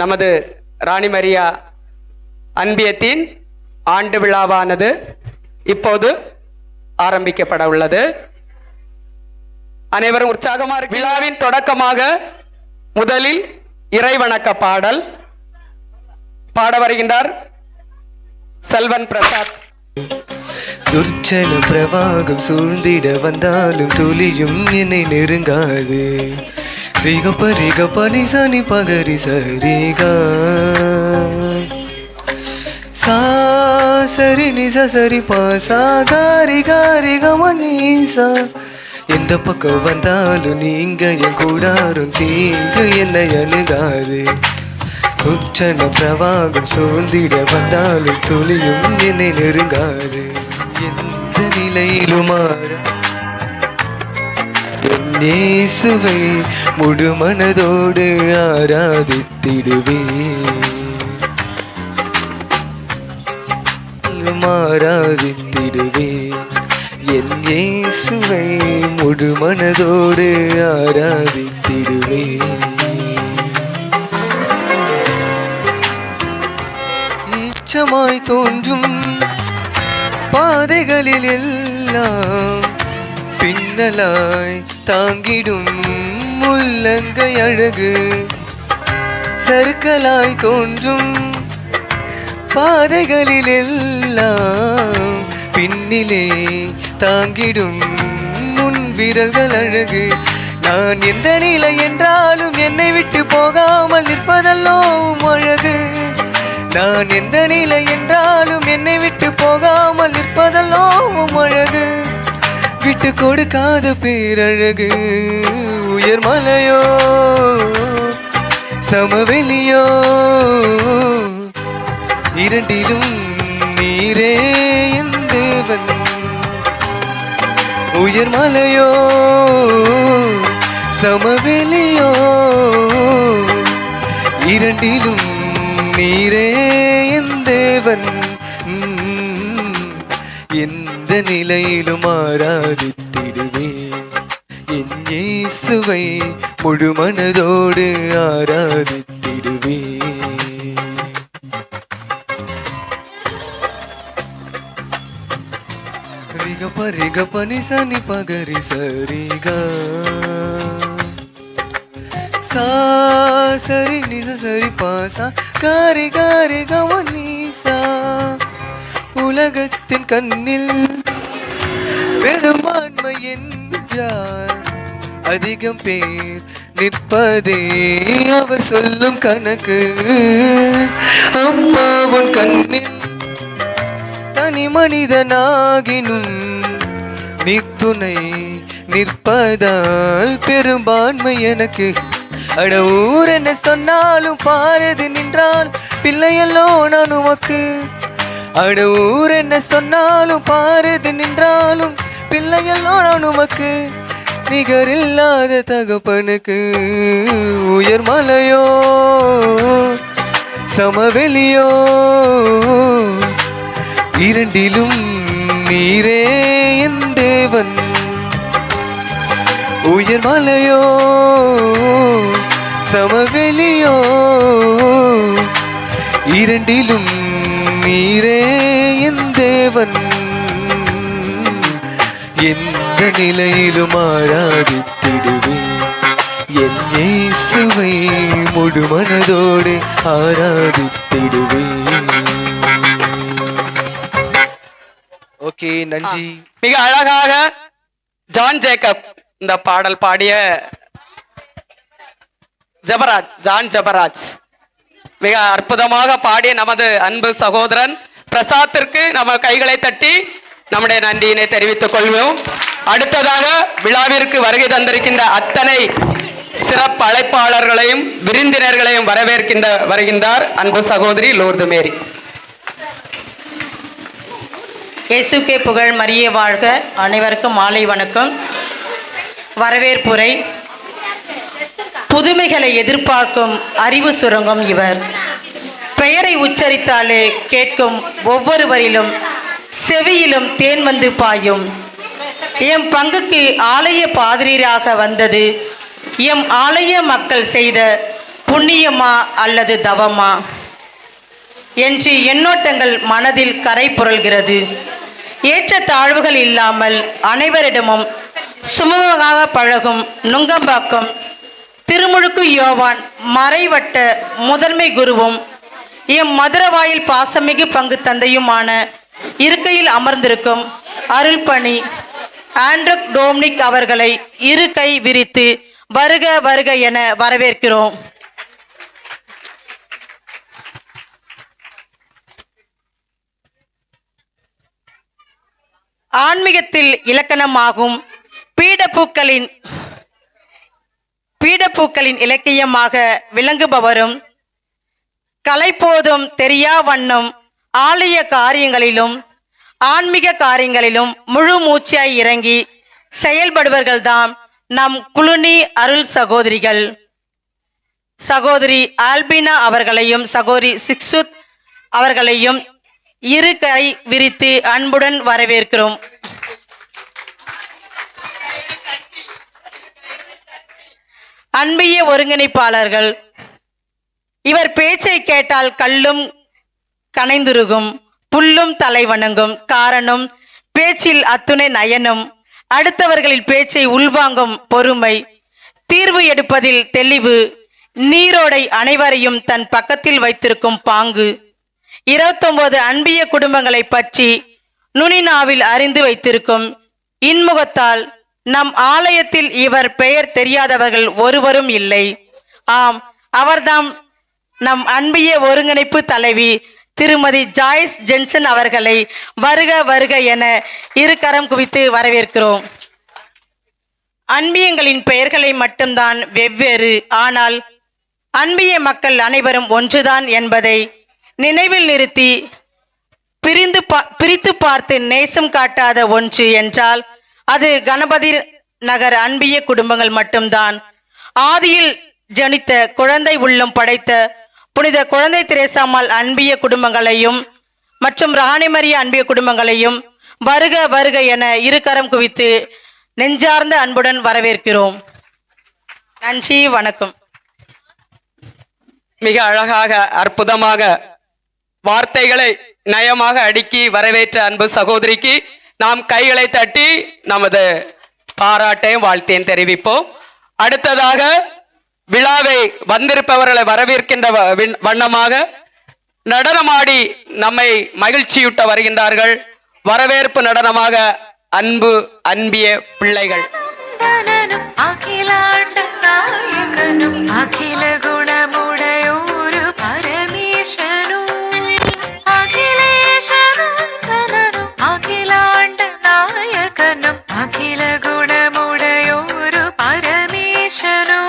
நமது ராணி மரியா அன்பியத்தின் ஆண்டு விழாவானது இப்போது ஆரம்பிக்கப்பட உள்ளது. அனைவரும் உற்சாகமாக விழாவின் தொடக்கமாக முதலில் இறைவணக்க பாடல் பாட வருகின்றார் செல்வன் பிரசாத். துர்ச்சன பிரவாகம் சூழ்ந்திட வந்தாலும் துளியும் என்னை நெருங்காது. ரிக பரிக பனி சனி பகரி சரிகா சா சரி நிச சரி பாசா காரி காரி கமனீசா. எந்த பக்கம் வந்தாலும் நீங்க என் கூடாரும் தீங்கு என்னை அணுகாது. உச்சன பிரவாகம் சூழ்ந்திட வந்தாலும் துளியும் என்னை நெருங்காது. எந்த நிலையிலும் இயேசுவை முழு மனதோடு ஆராதித்திடுவே ஆராதித்திடுவே. என் இயேசுவை முழு மனதோடு ஆராதித்திடுவே. இச்சமாய் தோன்றும் பாதைகளில் எல்லாம் பின்னலாய் தாங்கிடும் முள்ளங்கை அழகு. சறுக்கலாய் தோன்றும் பாதைகளில் எல்லாம் பின்னிலே தாங்கிடும் முன் விரல்கள் அழகு. நான் எந்த நிலை என்றாலும் என்னை விட்டு போகாமல் நிற்பதெல்லாம் அழகு. நான் எந்த நிலை என்றாலும் என்னை விட்டு போகாமல் நிற்பதெல்லாம் அழகு. விட்டு கொடுக்காத பேரழகு. உயர் மலையோ சமவெளியோ இரண்டிலும் நீரே என் தேவன். உயர் மலையோ சமவெளியோ இரண்டிலும் நீரே என் தேவன். எந்த நிலையிலும் ஆராதித்திடுவே என் இயேசுவை முழு மனதோடு ஆராதித்திடுவே. ரிக பரிக பனி சனி பகரி சரிகா சா சரி நிச சரி பாசா காரி காரி கமனீசா. உலகத்தின் கண்ணில் பெரும்பான்மை என்றால் அதிகம் பேர் நிற்பதே அவர் சொல்லும் கணக்கு. அம்மாவும் கண்ணில் தனி மனிதனாகினும் நித்துணை நிற்பதால் பெரும்பான்மை எனக்கு. அட ஊர் என்ன சொன்னாலும் பாரது நின்றால் பிள்ளையல்லோ நான் உமக்கு. அட ஊர் என்ன சொன்னாலும் பாரது நின்றாலும் பிள்ளையல்லோ நான் உமக்கு. நிகரில்லாத தகப்பனுக்கு. உயர் மலையோ சமவெளியோ இரண்டிலும் நீரே என் தேவன். உயர் மலையோ சமவெளியோ இரண்டிலும் நீரே என் தேவன். எந்த நிலையிலும் ஆராதித்திடுவே என் இயேசுவை முழு மனதோடு ஆராதித்திடுவே. ஓகே, நன்றி. மிக அழகாக ஜான் ஜேக்கப் இந்த பாடல் பாடிய ஜபராஜ் ஜான் ஜபராஜ் மிக அற்புதமாக பாடிய நமது அன்பு சகோதரன் பிரசாத்திற்கு நம்ம கைகளை தட்டி நம்முடைய நன்றியினை தெரிவித்துக் கொள்வோம். அடுத்ததாக விழாவிற்கு வருகை தந்திருக்கின்ற அத்தனை சிறப்பு அழைப்பாளர்களையும் விருந்தினர்களையும் வருகின்றார் அன்பு சகோதரி லூர்து மேரி. இயேசுக்கே புகழ், மரியே வாழ்க. அனைவருக்கும் மாலை வணக்கம். வரவேற்புரை. புதுமைகளை எதிர்பார்க்கும் அறிவு சுரங்கம் இவர். பெயரை உச்சரித்தாலே கேட்கும் ஒவ்வொருவரிலும் செவியிலும் தேன் வந்து பாயும். எம் பங்குக்கு ஆலய பாதிரியாக வந்தது எம் ஆலய மக்கள் செய்த புண்ணியமா அல்லது தவமா என்று எண்ணோட்டங்கள் மனதில் கரை புரள்கிறது. ஏற்ற தாழ்வுகள் இல்லாமல் அனைவரிடமும் சுமூகமாக பழகும் நுங்கம்பாக்கம் திருமுழுக்கு யோவான் மறைவட்ட முதன்மை குருவும் எம் மதுரவாயில் பாசமிகு பங்கு தந்தையுமான இருக்கையில் அமர்ந்திருக்கும் அருள்பணி ஆண்ட்ரக் டோம்னிக் அவர்களை இரு கை விரித்து வருக வருக என வரவேற்கிறோம். ஆன்மீகத்தில் இலக்கணமாகும் பீடப்பூக்களின் இலக்கியமாக விளங்குபவரும் கலைப்போதும் தெரியா வண்ணம் ஆலய காரியங்களிலும் ஆன்மீக காரியங்களிலும் முழு மூச்சாய் இறங்கி செயல்படுவர்கள்தாம் நம் குளுனி அருள் சகோதரிகள். சகோதரி ஆல்பினா அவர்களையும் சகோதரி சிக்சுத் அவர்களையும் இரு கை விரித்து அன்புடன் வரவேற்கிறோம். அன்பிய ஒருங்கிணைப்பாளர்கள், இவர் பேச்சை கேட்டால் கல்லும் கனைந்துருகும், புல்லும் தலை வணங்கும். காரணம், பேச்சில் அத்துணை நயனும், அடுத்தவர்களின் பேச்சை உள்வாங்கும் பொறுமை, தீர்வு எடுப்பதில் தெளிவு, நீரோடை அனைவரையும் தன் பக்கத்தில் வைத்திருக்கும் பாங்கு, 29 அன்பிய குடும்பங்களை பற்றி நுனிநாவில் அறிந்து வைத்திருக்கும் இன்முகத்தால் நம் ஆலயத்தில் இவர் பெயர் தெரியாதவர்கள் ஒருவரும் இல்லை. ஆம், அவர்தாம் நம் அன்பிய ஒருங்கிணைப்பு தலைவி திருமதி ஜாய்ஸ் ஜென்சன் அவர்களை வருக வருக என இரு கரம் குவித்து வரவேற்கிறோம். அன்பியங்களின் பெயர்களை மட்டும்தான் வெவ்வேறு, ஆனால் அன்பிய மக்கள் அனைவரும் ஒன்றுதான் என்பதை நினைவில் நிறுத்தி பிரித்து பார்த்து நேசம் காட்டாத ஒன்று என்றால் அது கணபதி நகர் அன்பிய குடும்பங்கள் மட்டும்தான். ஆதியில் ஜனித்த குழந்தை உள்ளம் படைத்த புனித குழந்தை திரேசாம்மாள் அன்பிய குடும்பங்களையும் மற்றும் ராணிமரிய அன்பிய குடும்பங்களையும் வருக வருக என இரு கரம் குவித்து நெஞ்சார்ந்த அன்புடன் வரவேற்கிறோம். நன்றி, வணக்கம். மிக அழகாக அற்புதமாக வார்த்தைகளை நயமாக அடுக்கி வரவேற்ற அன்பு சகோதரிக்கு நாம் கைகளை தட்டி நமது பாராட்டையும் வாழ்த்தையும் தெரிவிப்போம். அடுத்ததாக விழாவை வந்திருப்பவர்களை வரவேற்கின்ற வண்ணமாக நடனமாடி நம்மை மகிழ்ச்சியூட்ட வருகின்றார்கள். வரவேற்பு நடனமாக அன்பு அன்பிய பிள்ளைகள். அகில குணமுடையோரு பரமேசனும் அகிலாண்ட நாயகனும் அகில குணமுடையோரு பரமேசனும்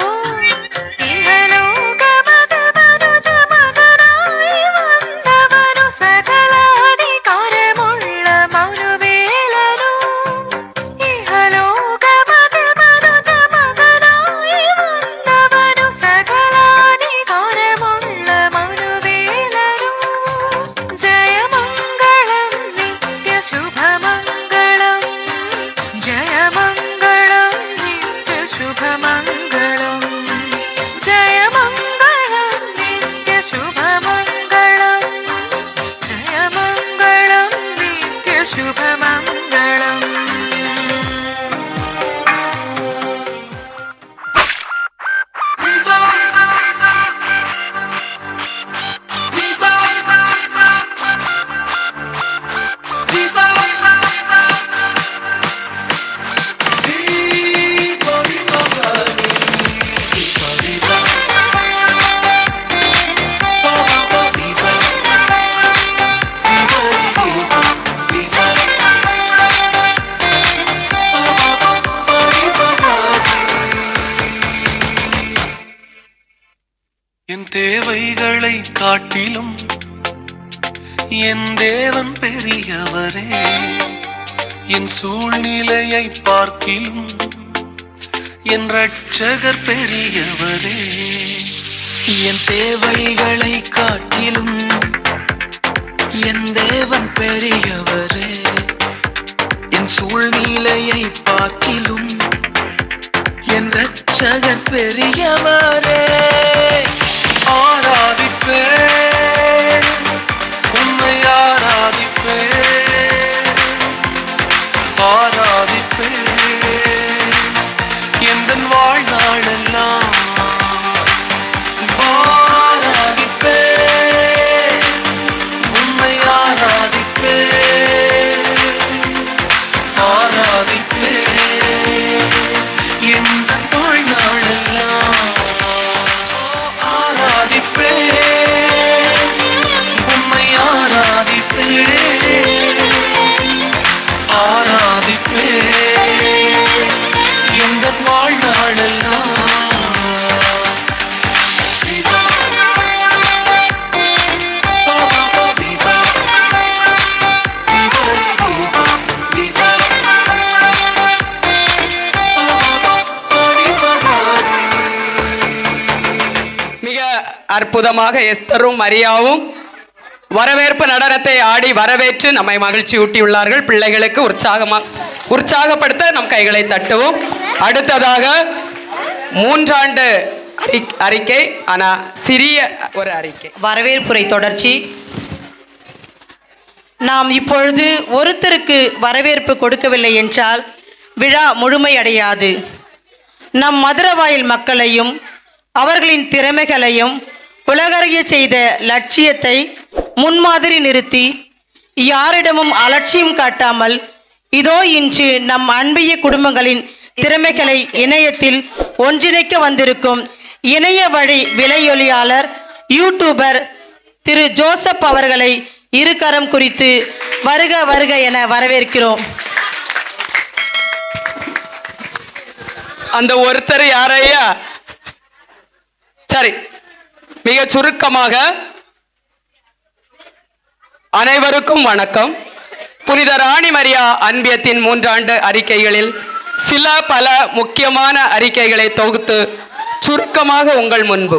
என் தேவைகளை காட்டிலும் என் தேவன் பெரியவரே, என் சூழ்நிலையை பார்க்கிலும் என் இரட்சகர் பெரியவரே. என் தேவைகளை காட்டிலும் என் தேவன் பெரியவரே, என் சூழ்நிலையை பார்க்கிலும் என் இரட்சகர் பெரியவரே. அற்புதமாக எஸ்தரும் மரியாவும் வரவேற்பு நடனத்தை ஆடி வரவேற்று நம்மை மகிழ்ச்சியூட்டியுள்ளார்கள். பிள்ளைகளுக்கு உற்சாகப்படுத்த நம் கைகளை தட்டுவோம். அடுத்ததாக 3 ஆண்டு அறிக்கை, ஆனா சிறிய ஒரு அறிக்கை. வரவேற்புரை தொடர்ச்சி. நாம் இப்பொழுது ஒருத்தருக்கு வரவேற்பு கொடுக்கவில்லை என்றால் விழா முழுமையடையாது. நம் மதுரவாயில் மக்களையும் அவர்களின் திறமைகளையும் உலகறிய செய்த லட்சியத்தை முன்மாதிரி நிறுத்தி யாரிடமும் அலட்சியம் காட்டாமல் இதோ இன்று நம் அன்பிய குடும்பங்களின் திறமைகளை இணையத்தில் ஒன்றிணைக்க வந்திருக்கும் இணைய வழி விலையொலியாளர் யூடியூபர் திரு ஜோசப் அவர்களை இருகரம் குறித்து வருக வருக என வரவேற்கிறோம். அந்த ஒருத்தர் யாரையா? சரி, மிக சுருக்கமாக அனைவருக்கும் வணக்கம். புனித ராணி மரியா அன்பியத்தின் 3 ஆண்டு அறிக்கைகளில் சில பல முக்கியமான அறிக்கைகளை தொகுத்து சுருக்கமாக உங்கள் முன்பு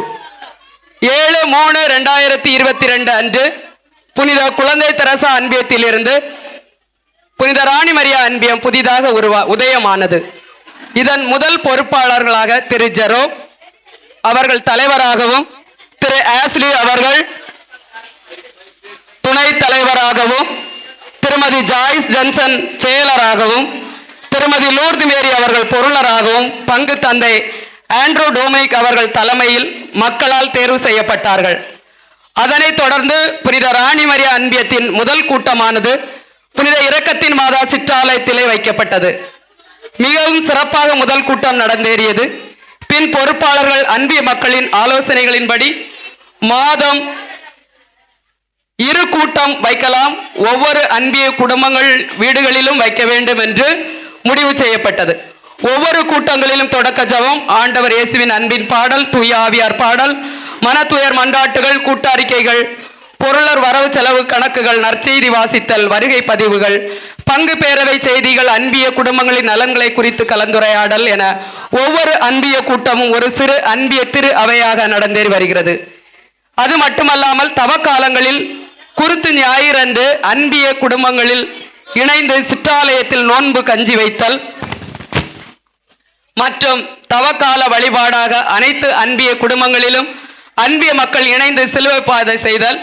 7/3/2022 அன்று புனித குழந்தை தெரசா அன்பியத்திலிருந்து புனித ராணி மரியா அன்பியம் புதிதாக உதயமானது. இதன் முதல் பொறுப்பாளர்களாக திரு ஜெரோம் அவர்கள் தலைவராகவும், திரு ஆஸ்லி அவர்கள் துணை தலைவராகவும், திருமதி ஜாய்ஸ் ஜன்சன் செயலராகவும், திருமதி லூர்து மேரி அவர்கள் பொருளராகவும், பங்கு தந்தை ஆண்ட்ரூ டோமினிக் அவர்கள் தலைமையில் மக்களால் தேர்வு செய்யப்பட்டார்கள். அதனைத் தொடர்ந்து புனித ராணி மரியா அன்பியத்தின் முதல் கூட்டமானது புனித இரக்கத்தின் மாதா சிற்றாலயத்திலே வைக்கப்பட்டது. மிகவும் சிறப்பாக முதல் கூட்டம் நடந்தேறியது. பின் பொறுப்பாளர்கள் அன்பிய மக்களின் ஆலோசனைகளின்படி மாதம் 2 கூட்டம் வைக்கலாம், ஒவ்வொரு அன்பிய குடும்பங்கள் வீடுகளிலும் வைக்க வேண்டும் என்று முடிவு செய்யப்பட்டது. ஒவ்வொரு கூட்டங்களிலும் தொடக்க ஜெபம், ஆண்டவர் இயேசுவின் அன்பின் பாடல், தூய ஆவியார் பாடல், மன துயர் மன்றாட்டுகள், கூட்டறிக்கைகள், பொருளர் வரவு செலவு கணக்குகள், நற்செய்தி வாசித்தல், வருகை பதிவுகள், பங்கு பேரவை செய்திகள், அன்பிய குடும்பங்களின் நலன்களை குறித்து கலந்துரையாடல் என ஒவ்வொரு அன்பிய கூட்டமும் ஒரு சிறு அன்பிய திரு அவையாக நடந்தேறி வருகிறது. அது மட்டுமல்லாமல் தவக்காலங்களில் குருத்து ஞாயிறன்று அன்பிய குடும்பங்களில் இணைந்து சிற்றாலயத்தில் நோன்பு கஞ்சி வைத்தல் மற்றும் தவக்கால வழிபாடாக அனைத்து அன்பிய குடும்பங்களிலும் அன்பிய மக்கள் இணைந்து சிலுவை பாதை செய்தல்,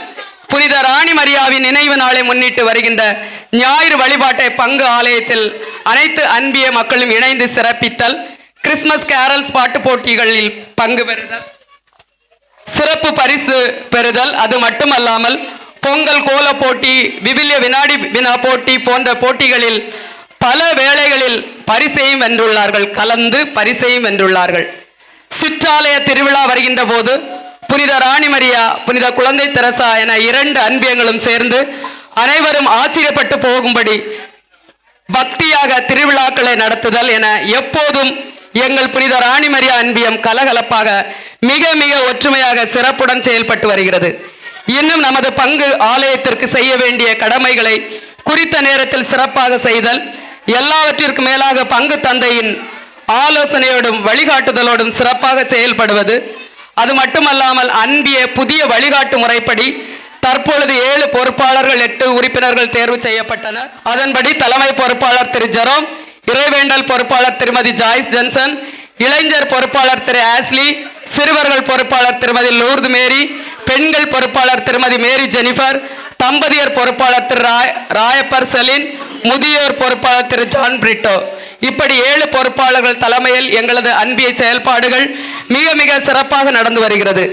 புனித ராணி மரியாவின் நினைவு நாளை முன்னிட்டு வருகின்ற ஞாயிறு வழிபாட்டை பங்கு ஆலயத்தில் அனைத்து அன்பிய மக்களும் இணைந்து சிறப்பித்தல், கிறிஸ்துமஸ் கேரல்ஸ் பாட்டு போட்டிகளில் பங்கு பெறுதல், சிறப்பு பரிசு பெறுதல். அது மட்டுமல்லாமல் பொங்கல் கோல போட்டி, விவிலிய வினாடி வினா போட்டி போன்ற போட்டிகளில் பல வேளைகளில் பரிசையும் வென்றுள்ளார்கள், கலந்து பரிசையும் வென்றுள்ளார்கள். சிற்றாலய திருவிழா வருகின்ற போது புனித ராணி மரியா, புனித குழந்தை தெரசா என 2 அன்பியங்களும் சேர்ந்து அனைவரும் ஆச்சரியப்பட்டு போகும்படி பக்தியாக திருவிழாக்களை நடத்துதல் என எப்போதும் எங்கள் புனித ராணி மரியா அன்பியம் கலகலப்பாக மிக மிக ஒற்றுமையாக சிறப்புடன் செயல்பட்டு வருகிறது. இன்னும் நமது பங்கு ஆலயத்திற்கு செய்ய வேண்டிய கடமைகளை குறித்த நேரத்தில் சிறப்பாக செய்தல், எல்லாவற்றிற்கும் மேலாக பங்கு தந்தையின் ஆலோசனையோடும் வழிகாட்டுதலோடும் சிறப்பாக செயல்படுவது. அது மட்டுமல்லாமல் அன்பிய புதிய வழிகாட்டு முறைப்படி தற்பொழுது 7 பொறுப்பாளர்கள் 8 உறுப்பினர்கள் தேர்வு செய்யப்பட்டனர். அதன்படி தலைமை பொறுப்பாளர் திரு ஜெரோம், இறைவேண்டல் பொறுப்பாளர் திருமதி ஜாய்ஸ் ஜன்சன், இளைஞர் பொறுப்பாளர் திரு ஆஸ்லி, சிறுவர்கள் பொறுப்பாளர் திருமதி லூர்து மேரி, பெண்கள் பொறுப்பாளர் திருமதி மேரி ஜெனிஃபர், தம்பதியர் பொறுப்பாளர் திரு ராயப்பர் செலின், முதியோர் பொறுப்பாளர் திரு ஜான் பிரிட்டோ. இப்படி 7 பொறுப்பாளர்கள் தலைமையில் எங்களது அன்பிய செயல்பாடுகள் மிக மிக சிறப்பாக நடந்து வருகிறது.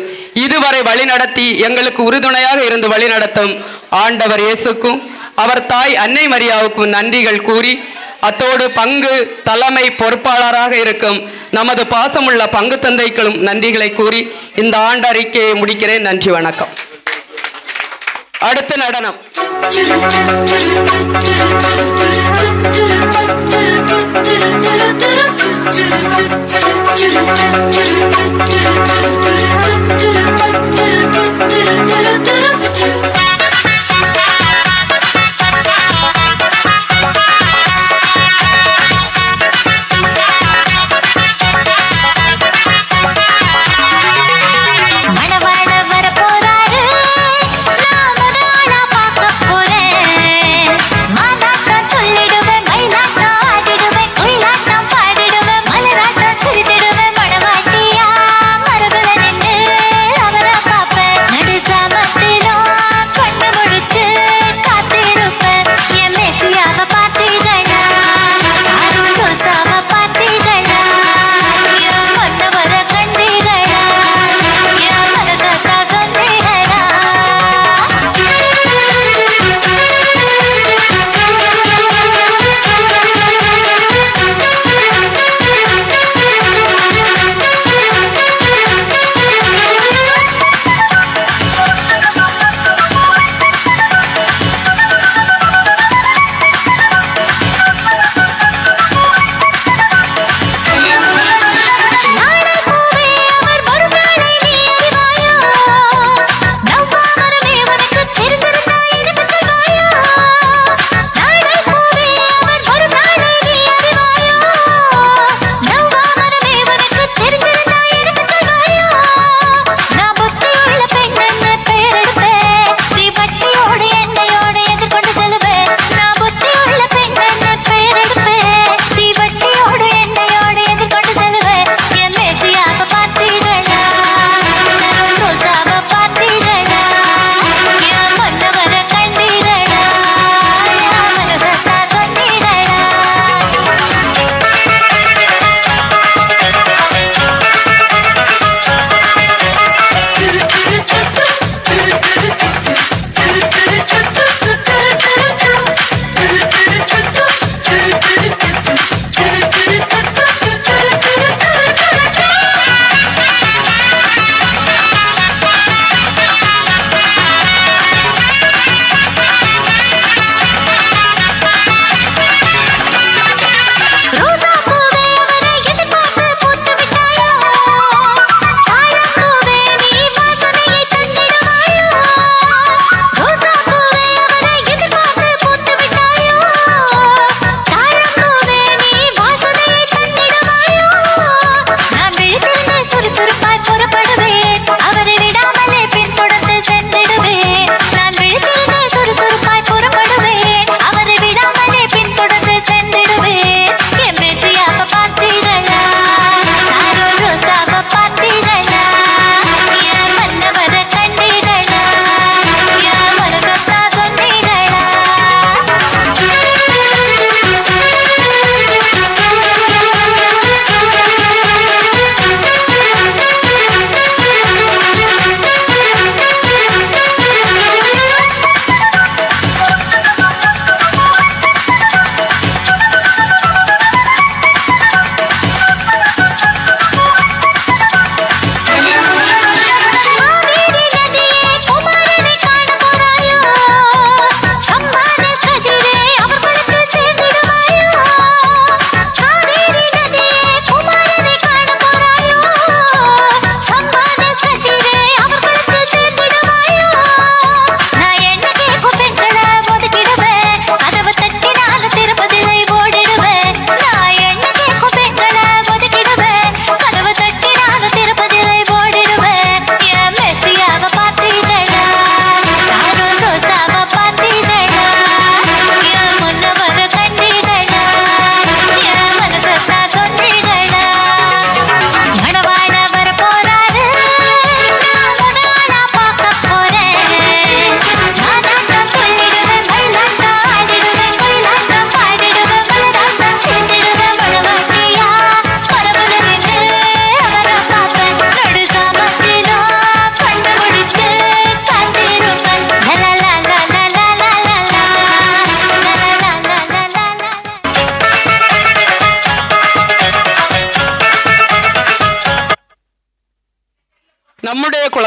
இதுவரை வழிநடத்தி எங்களுக்கு உறுதுணையாக இருந்து வழிநடத்தும் ஆண்டவர் இயேசுக்கும் அவர் தாய் அன்னை மரியாவுக்கும் நன்றிகள் கூறி, அத்தோடு பங்கு தலைமை பொறுப்பாளராக இருக்கும் நமது பாசமுள்ள பங்கு தந்தைகளும் நன்றிகளை கூறி இந்த ஆண்டு அறிக்கையை முடிக்கிறேன். நன்றி, வணக்கம். அடுத்த நடனம். மணவாளவ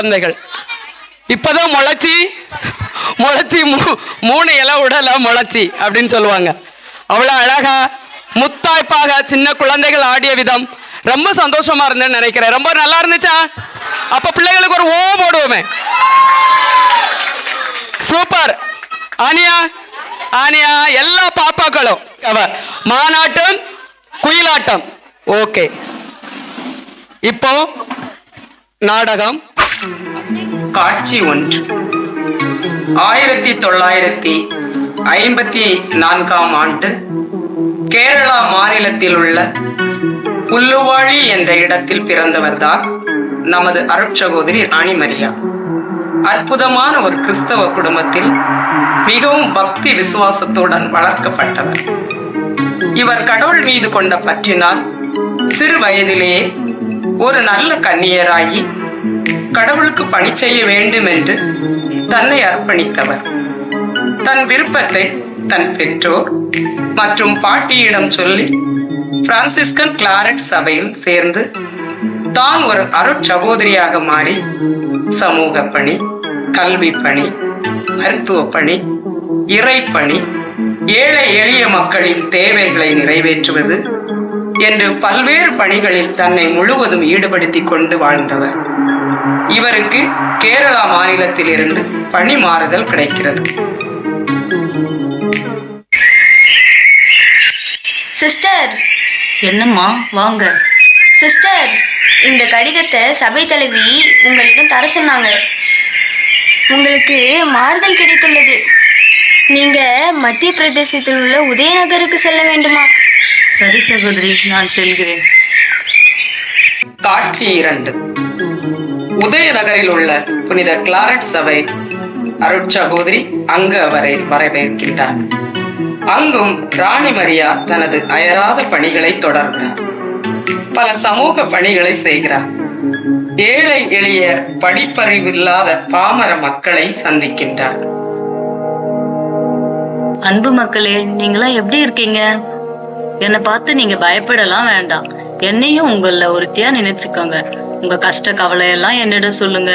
குழந்தைகள். இப்பதான் முளைச்சி 3 இலை உடல முளைச்சி அப்படின்னு சொல்லுவாங்க. அவ்வளவு அழகா முத்தாய்ப்பாக சின்ன குழந்தைகள் ஆடிய விதம் ரொம்ப சந்தோஷமா இருந்தேன்னு நினைக்கிறேன். ரொம்ப நல்லா இருந்துச்சா? அப்ப பிள்ளைகளுக்கு ஒரு ஓ போடுவோமே. சூப்பர். ஆனியா ஆனியா எல்லா பாப்பாக்களும் மானாட்டம் குயிலாட்டம். ஓகே, இப்போ நாடகம். காட்சி 1. 1954ஆம் ஆண்டு கேரளா மாநிலத்தில் உள்ள புல்லுவாழி என்ற இடத்தில் பிறந்தவர்தான் நமது அருட்சகோதரி ராணி மரியா. அற்புதமான ஒரு கிறிஸ்தவ குடும்பத்தில் மிகவும் பக்தி விசுவாசத்துடன் வளர்க்கப்பட்டவர். இவர் கடவுள் மீது கொண்ட பற்றினால் சிறு வயதிலேயே ஒரு நல்ல கன்னியராகி கடவுளுக்கு பணி செய்ய வேண்டும் என்று தன்னை அர்ப்பணித்தவர். தன் விருப்பத்தை தன் பெற்றோர் மற்றும் பாட்டியிடம் சொல்லி பிரான்சிஸ்கன் கிளாரட் சபையில் சேர்ந்து தான் ஒரு அருட்சகோதரியாக மாறி சமூக பணி, கல்வி பணி, மருத்துவ பணி, இறைப்பணி, ஏழை எளிய மக்களின் தேவைகளை நிறைவேற்றுவது என்று பல்வேறு பணிகளில் தன்னை முழுவதும் ஈடுபடுத்திக் கொண்டு வாழ்ந்தவர். இவருக்கு கேரளா மாநிலத்தில் இருந்து பணி மாறுதல் கிடைக்கிறது. சிஸ்டர். என்னம்மா, வாங்க. சிஸ்டர், இந்த கடிதத்தை சபை தலைவி உங்களிடம் தர சொன்னாங்க. உங்களுக்கு மாறுதல் கிடைத்துள்ளது. நீங்க மத்திய பிரதேசத்தில் உள்ள உதயநகருக்கு செல்ல வேண்டுமா? சரி சகோதரி, நான் செல்கிறேன். காட்சி 2. உதயநகரில் உள்ள புனித கிளாரட் சபை அருட்சகோதரி அங்கு அவரை வரவேற்கின்றார். அங்கும் ராணி மரியா தனது அயராத பணிகளை தொடர்கிறார். பல சமூக பணிகளை செய்கிறார். ஏழை எளிய படிப்பறிவில்லாத பாமர மக்களை சந்திக்கின்றார். அன்பு மக்களே, நீங்களாம் எப்படி இருக்கீங்க? என்னை பார்த்து நீங்க பயப்படலாம் வேண்டாம். என்னையும் உங்கள ஒருத்தியா நினைச்சுக்கோங்க. உங்க கஷ்ட கவலையெல்லாம் என்னிடம் சொல்லுங்க.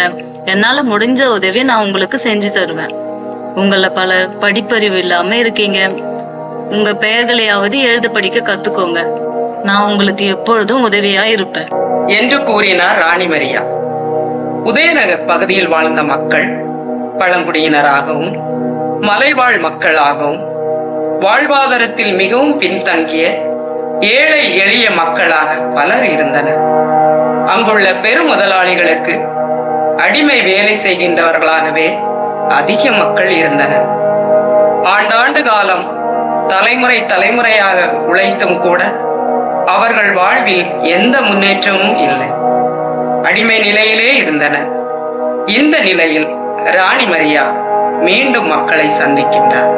என்னால முடிஞ்ச உதவியை நான் உங்களுக்கு செஞ்சு தருவேன். உங்கள பலர் படிப்பறிவு இல்லாம இருக்கீங்க. உங்க பெயர்களையாவது எழுத படிக்க கத்துக்கோங்க. நான் உங்களுக்கு எப்பொழுதும் உதவியா இருப்பேன் என்று கூறினார் ராணி மரியா. உதயநகர் பகுதியில் வாழ்ந்த மக்கள் பழங்குடியினராகவும் மலைவாழ் மக்களாகவும் வாழ்வாதாரத்தில் மிகவும் பின்தங்கிய ஏழை எளிய மக்களாக பலர் இருந்தனர். அங்குள்ள பெரும் முதலாளிகளுக்கு அடிமை வேலை செய்கின்றவர்களாகவே அதிக மக்கள் இருந்தனர். ஆண்டாண்டு காலம் தலைமுறை தலைமுறையாக உழைத்தும் கூட அவர்கள் வாழ்வில் எந்த முன்னேற்றமும் இல்லை. அடிமை நிலையிலே இருந்தனர். இந்த நிலையில் ராணி மரியா மீண்டும் மக்களை சந்திக்கின்றார்.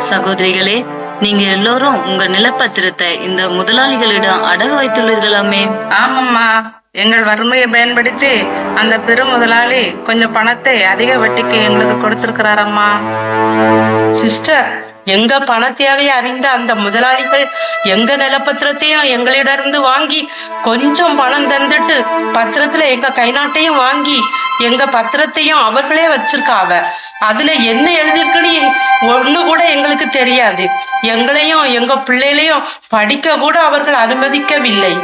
சகோதரிகளே, நீங்க எல்லோரும் உங்க நிலப்பத்திரத்தை இந்த முதலாளிகளிடம் அடகு வைத்துள்ளீர்களாமே? ஆமாம்மா, எங்கள் வறுமையை பயன்படுத்தி அந்த பெரும் முதலாளி கொஞ்சம் பணத்தை அதிக வட்டிக்கு எங்களுக்கு கொடுத்திருக்கிறாரம்மா. சிஸ்டர், எங்க பண தேவையை அறிந்த அந்த முதலாளிகள் எங்க நிலப்பத்திரத்தையும் எங்களிடமிருந்து வாங்கி கொஞ்சம் பணம் தந்துட்டு பத்திரத்துல எங்க கைநாட்டையும் வாங்கி எங்க பத்திரத்தையும் அவர்களே வச்சிருக்காவ. அதுல என்ன எழுதிருக்குன்னு ஒண்ணு கூட எங்களுக்கு தெரியாது. எங்களையும் எங்க பிள்ளைகளையும் படிக்க கூட அவர்கள் அனுமதிக்கவில்லை.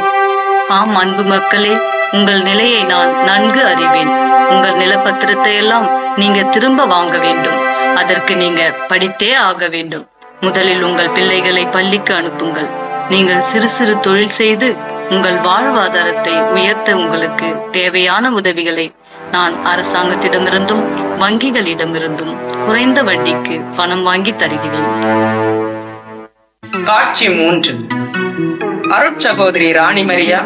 ஆம் அன்பு மக்களே, உங்கள் நிலையை நான் நன்கு அறிவேன். உங்கள் நிலப்பத்திரத்தை எல்லாம் நீங்க திரும்ப வாங்க வேண்டும். அதற்கு நீங்க படித்தே ஆக வேண்டும். முதலில் உங்கள் பிள்ளைகளை பள்ளிக்கு அனுப்புங்கள். நீங்கள் சிறு சிறு தொழில் செய்து உங்கள் வாழ்வாதாரத்தை உயர்த்த உங்களுக்கு தேவையான உதவிகளை நான் அரசாங்கத்திடமிருந்தும் வங்கிகளிடமிருந்தும் குறைந்த வட்டிக்கு பணம் வாங்கி தருகிறேன். காட்சி 3. அருட்சகோதரி ராணி மரியா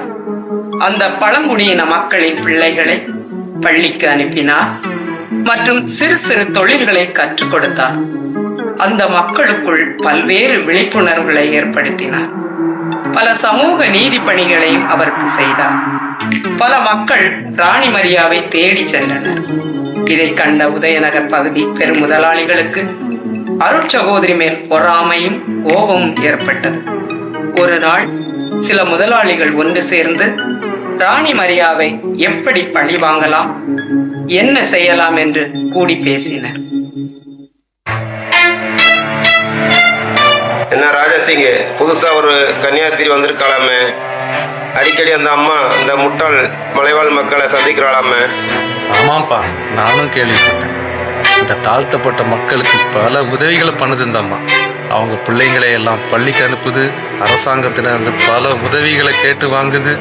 அந்த பழங்குடியின மக்களின் பிள்ளைகளை பள்ளிக்கு அனுப்பினார் மற்றும் சிறு சிறு தொழில்களை கற்றுக் கொடுத்தார். அந்த மக்களுக்குள் பல்வேறு விழிப்புணர்வுகளை ஏற்படுத்தினார். பல சமூக நீதி பணிகளையும் அவருக்கு செய்தார். பல மக்கள் ராணி மரியாவை தேடி சென்றனர். இதை கண்ட உதயநகர் பகுதி பெரும் முதலாளிகளுக்கு அருட்சகோதரி மேல் பொறாமையும் கோபமும் ஏற்பட்டது. ஒரு நாள் சில முதலாளிகள் ஒன்று சேர்ந்து ராணி மரியாவை எப்படி பழி வாங்கலாம், என்ன செய்யலாம் என்று கூடி பேசினர். என்ன ராஜாசிங், புதுசா ஒரு கன்னியாஸ்திரி வந்திருக்கலாமே, அடிக்கடி அந்த அம்மா அந்த முட்டாள் மலைவாழ் மக்களை சந்திக்கிறாளாமே. ஆமாப்பா, நானும் கேள்விப்பட்டேன். இந்த தாழ்த்தப்பட்ட மக்களுக்கு பல உதவிகளை பண்ணுது இந்த அம்மா. அவங்க பிள்ளைங்களை எல்லாம் பள்ளிக்கு அனுப்புது, அரசாங்கத்தின அந்த பல உதவிகளை கேட்டு வாங்குது.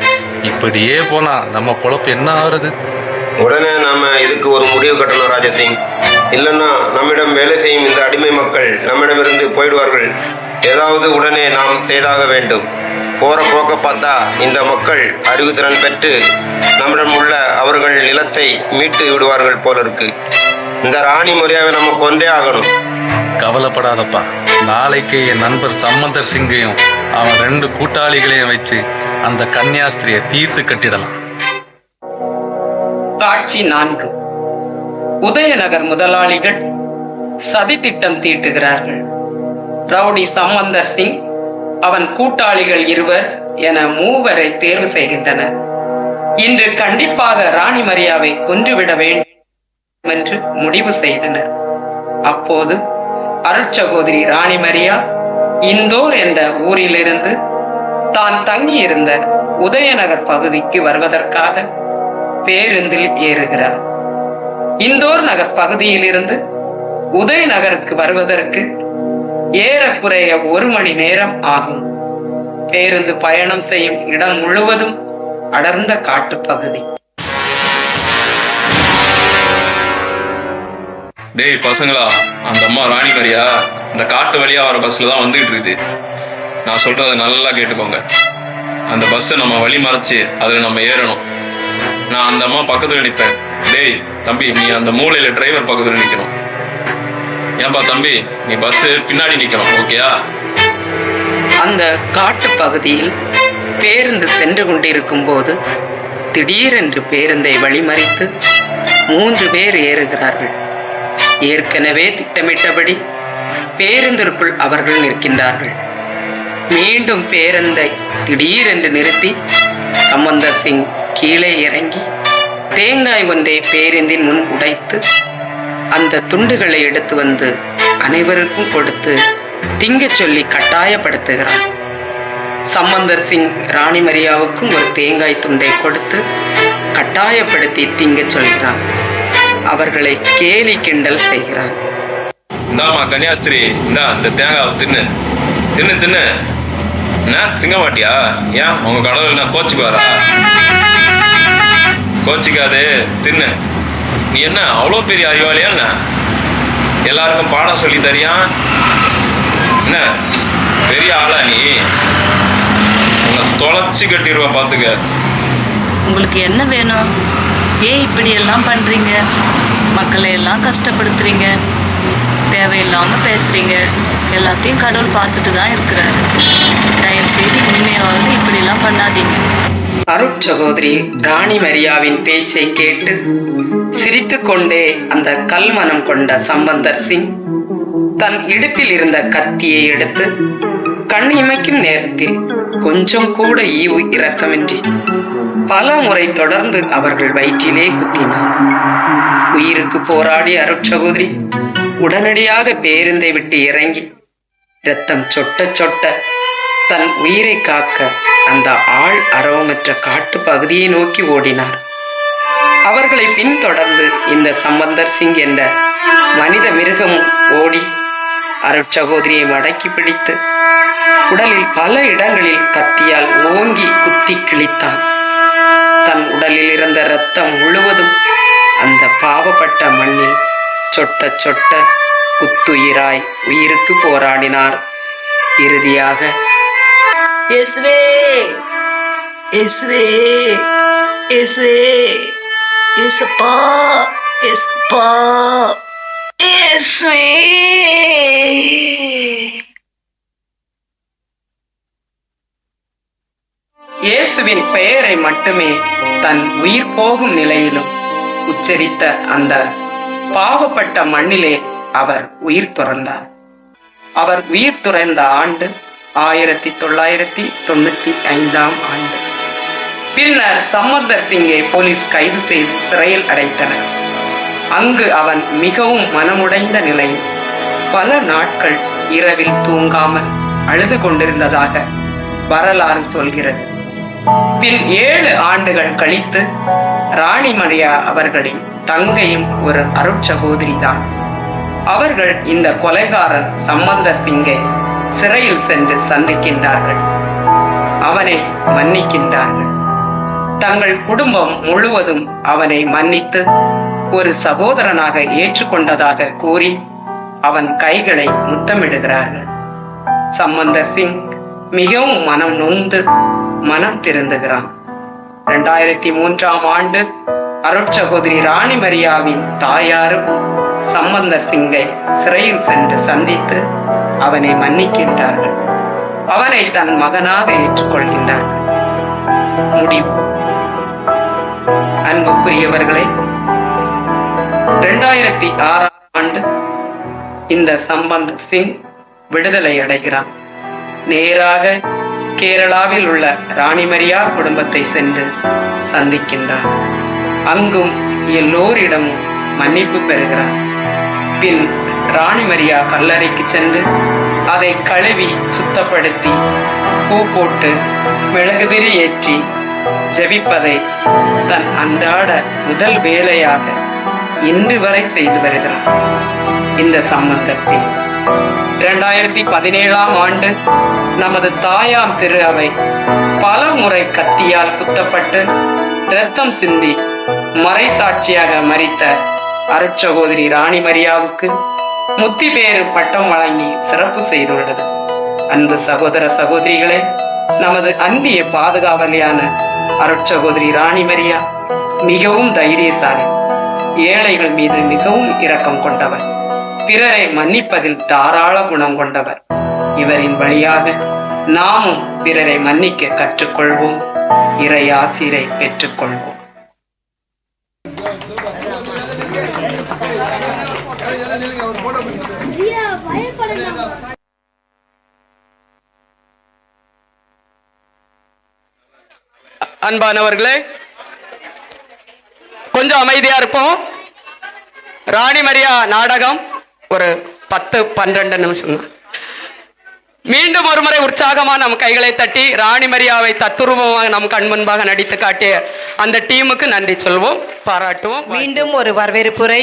இப்படியே போனா நம்ம பொழப்பு என்ன ஆகுறது? உடனே நாம இதுக்கு ஒரு முடிவு கட்டணும் ராஜாசிங். இல்லைன்னா நம்மிடம் வேலை செய்யும் இந்த அடிமை மக்கள் நம்மிடமிருந்து போயிடுவார்கள். ஏதாவது உடனே நாம் செய்தாக வேண்டும். போற போக்க பார்த்தா இந்த மக்கள் அறிவுத்திறன் பெற்று நம்மிடம் உள்ள அவர்கள் நிலத்தை மீட்டு விடுவார்கள் போல இருக்கு. இந்த ராணி மரியாவை நம்ம கொண்டே ஆகணும். கவலைப்படாதப்பா, நாளைக்கு என் நண்பர் சம்பந்தர் சிங்கையும் அவன் 2 கூட்டாளிகளையும் வச்சு அந்த கன்னியாஸ்திரியை தீர்த்து கட்டிடலாம். காட்சி 4. உதயநகர் முதலாளிகள் சதி திட்டம் தீட்டுகிறார்கள். ரவுடி சம்பந்தர் சிங், அவன் கூட்டாளிகள் 2 என 3 தேர்வு செய்கின்றனர். இன்று கண்டிப்பாக ராணி மரியாவை கொன்றுவிட வேண்டும் என்று முடிவு செய்தனர். அப்போது அருட்சகோதரி ராணி மரியா இந்தோர் என்ற ஊரிலிருந்து தான் தங்கியிருந்த உதயநகர் பகுதிக்கு வருவதற்காக பேருந்தில் ஏறுகிறார். இந்தோர் நகர் பகுதியிலிருந்து உதயநகருக்கு வருவதற்கு ஏறக்குறைய 1 மணி நேரம் ஆகும். பேருந்து பயணம் செய்யும் இடம் முழுவதும் அடர்ந்த காட்டுப்பகுதி. டேய் பசங்களா, அந்த அம்மா ராணி மரியா இந்த காட்டு வழியா வர பஸ்ல தான் வந்துகிட்டு இருக்குது. நான் சொல்றதை நல்லா கேட்டுக்கோங்க. அந்த பஸ்ஸை நம்ம வழி மறைச்சு அதுல நம்ம ஏறணும். நான் அந்த அம்மா பக்கத்துல நிற்பேன். டேய் தம்பி, நீ அந்த மூலையில டிரைவர் பக்கத்துல நிக்கணும். ஏன்பா தம்பி, நீ பஸ் பின்னாடி நிக்கணும், ஓகேயா? அந்த காட்டு பகுதியில் பேருந்து சென்று கொண்டிருக்கும் போது திடீரென்று பேருந்தை வழிமறித்து 3 பேர் ஏறுகிறார்கள். ஏற்கனவே திட்டமிட்டபடி பேருந்திற்குள் அவர்கள் நிற்கின்றார்கள். மீண்டும் பேருந்தை திடீரென்று நிறுத்தி சம்பந்தர் சிங் கீழே இறங்கி தேங்காய் ஒன்றை பேருந்தின் முன் உடைத்து அந்த துண்டுகளை எடுத்து வந்து அனைவருக்கும் கொடுத்து திங்க சொல்லி கட்டாயப்படுத்துகிறார். சம்பந்தர் சிங் ராணி மரியாவுக்கும் ஒரு தேங்காய் துண்டை கொடுத்து கட்டாயப்படுத்தி திங்க சொல்கிறார். அவர்களை கேலி கிண்டல் செய்கிறார். இந்தாமா கன்னியாஸ்திரி, இந்தா இந்த தேங்காய் தின்னு தின்னு தின்னு. என்ன திங்க மாட்டியா? ஏன் உங்க கடவுள் நான் கோச்சிக்குவாரா? கோச்சிக்காது, தின்னு. நீ என்ன அவ்வளோ பெரிய அறிவாளியா? என்ன எல்லாருக்கும் பாடம் சொல்லி தரியா? என்ன பெரிய ஆளா நீ? உன்னை தொலைச்சி கட்டிடுவா பார்த்துக்க. உங்களுக்கு என்ன வேணும்? ஏன் இப்படி எல்லாம் பண்றீங்க? மக்களை எல்லாம் கஷ்டப்படுத்துறீங்க, தேவையில்லாம பேசுறீங்க. எல்லாத்தையும் கடவுள் பார்த்துட்டு தான் இருக்கிறாரு. தயவு செய்து இனிமையாவது இப்படி எல்லாம் பண்ணாதீங்க. அருட்சகோதரி ராணி மரியாவின் பேச்சை கேட்டு சிரித்து கொண்டே அந்த கல்மனம் கொண்ட சம்பந்தர் சிங் தன் இடுப்பில் இருந்த கத்தியை எடுத்து கண் இமைக்கும் நேரத்தில் கொஞ்சம் கூட ஈவு இரக்கமின்றி பல முறை தொடர்ந்து அவர்கள் வயிற்றிலே குத்தினார். உயிருக்கு போராடிய அருட்சகோதரி உடனடியாக பேருந்தை விட்டு இறங்கி இரத்தம் சொட்ட சொட்ட தன் உயிரை காக்க அந்த ஆள் அரவமற்ற காட்டு பகுதியை நோக்கி ஓடினார். அவர்களை பின்தொடர்ந்து இந்த சம்பந்தர் சிங் என்ற மனித மிருகமும் ஓடி அருட்சகோதரியை மடக்கி பிடித்து உடலில் பல இடங்களில் கத்தியால் ஓங்கி குத்தி கிழித்தான். தன் உடலில் இருந்த இரத்தம் முழுவதும் அந்த பாவப்பட்ட மண்ணில் சொட்ட சொட்ட குத்துயிராய் உயிருக்கு போராடினார். இறுதியாக இயேசுவே, இயேசுவே, இயேசுவே, இயேசப்பா, இயேசப்பா, இயேசுவே. இயேசுவின் பெயரை மட்டுமே தன் உயிர் போகும் நிலையிலும் உச்சரித்த அந்த பாவப்பட்ட மண்ணிலே அவர் உயிர் துறந்தார். அவர் உயிர் துறந்த ஆண்டு 1995 ஆண்டு. பின்னர் சம்பந்தர் சிங்கை போலீஸ் கைது செய்து சிறையில் அடைத்தனர். அங்கு அவன் மிகவும் மனமுடைந்த நிலையில் பல நாட்கள் இரவில் தூங்காமல் அழுது கொண்டிருந்ததாக வரலாறு சொல்கிறது. பின் 7 ஆண்டுகள் கழித்து ராணி மரியா அவர்களின் தங்கையும் ஒரு அருட்சகோதரி தான். அவர்கள் இந்த கொலைகாரன் சம்பந்தர் சிங்கை சிறையில் சென்று சந்திக்கின்றார்கள். அவனை மன்னிக்கின்றார்கள். தங்கள் குடும்பம் முழுவதும் அவனை மன்னித்து ஒரு சகோதரனாக ஏற்றுக்கொண்டதாக கூறி அவன் கைகளை முத்தமிடுகிறார்கள். சம்பந்தர் சிங் மிகவும் மனம் நொந்து மனம் திருந்துகிறான். 2003ஆம் ஆண்டு அருட்சகோதரி ராணி மரியாவின் தாயாரும் சம்பந்தர் சிங்கை சிறையில் சென்று சந்தித்து அவனை மன்னிக்கின்றார்கள். அவனை தன் மகனாக ஏற்றுக்கொள்கின்றார்கள். முடிவு. அன்புக்குரியவர்களே, 2006ஆம் ஆண்டு இந்த சம்பந்தர் சிங் விடுதலை அடைகிறான். நேராக கேரளாவில் உள்ள ராணி மரியா குடும்பத்தை சென்று சந்திக்கின்றார். அங்கும் எல்லோரிடமும் மன்னிப்பு பெறுகிறார். பின் ராணி மரியா கல்லறைக்கு சென்று அதை கழுவி சுத்தப்படுத்தி பூ போட்டு மெழுகுதிரி ஏற்றி ஜெபிப்பதை தன் அன்றாட முதல் வேலையாக இன்று வரை செய்து வருகிறார் இந்த சம்பந்தர் சிங். 2017ஆம் ஆண்டு நமது தாயாம் திரு அவை பல முறை கத்தியால் குத்தப்பட்டு இரத்தம் சிந்தி மறைசாட்சியாக மரித்த அருட்சகோதரி ராணி மரியாவுக்கு முத்திபேறு பட்டம் வழங்கி சிறப்பு செய்துள்ளது. அன்பு சகோதர சகோதரிகளே, நமது அன்பிய பாதுகாவலியான அருட்சகோதரி ராணி மரியா மிகவும் தைரியசாலி. ஏழைகள் மீது மிகவும் இரக்கம் கொண்டவர். பிறரை மன்னிப்பதில் தாராள குணம் கொண்டவர். இவரின் வழியாக நாமும் பிறரை மன்னிக்க கற்றுக்கொள்வோம். இறை ஆசிரை பெற்றுக்கொள்வோம். அன்பானவர்களே, கொஞ்சம் அமைதியா இருப்போம். ராணி மரியா நாடகம் ஒரு 10-12 நிமிஷம். மீண்டும் ஒரு முறை உற்சாகமா நம் கைகளை தட்டி ராணி மரியாவை தத்துரூபமாக நம் கண் முன்பாக நடித்து காட்டிய அந்த டீமுக்கு நன்றி சொல்வோம், பாராட்டுவோம். மீண்டும் ஒரு வரவேற்புரை.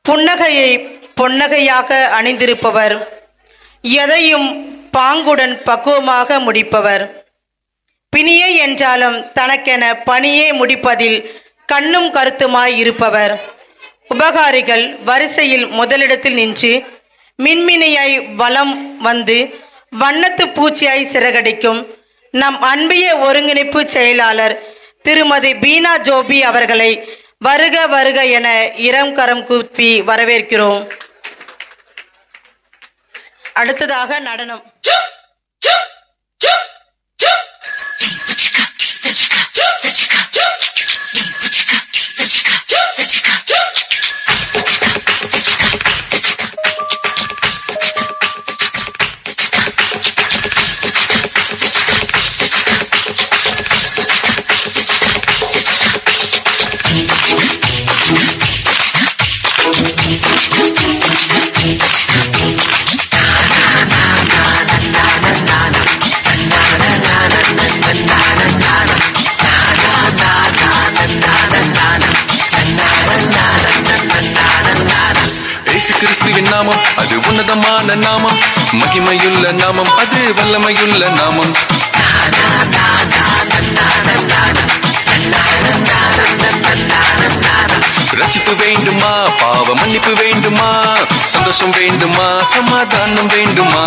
புன்னகையை பொன்னகையாக அணிந்திருப்பவர், எதையும் பாங்குடன் பக்குவமாக முடிப்பவர், பிணியே என்றாலும் தனக்கென பணியே முடிப்பதில் கண்ணும் கருத்துமாய் இருப்பவர், உபகாரிகள் வரிசையில் முதலிடத்தில் நின்று மின்மினியாய் வலம் வந்து வண்ணத்து பூச்சியாய் சிறகடிக்கும் நம் அன்பிய ஒருங்கிணைப்பு செயலாளர் திருமதி பீனா ஜோபி அவர்களை வருக வருக என கரம் கூப்பி வரவேற்கிறோம். அடுத்ததாக நடனம். கிறிஸ்துவின் நாமம் அது உன்னதமான நாமம், மகிமையுள்ள நாமம் அது வல்லமையுள்ள நாமம். ரட்சிப்பு வேண்டுமா, பாவ மன்னிப்பு வேண்டுமா, சந்தோஷம் வேண்டுமா, சமாதானம் வேண்டுமா?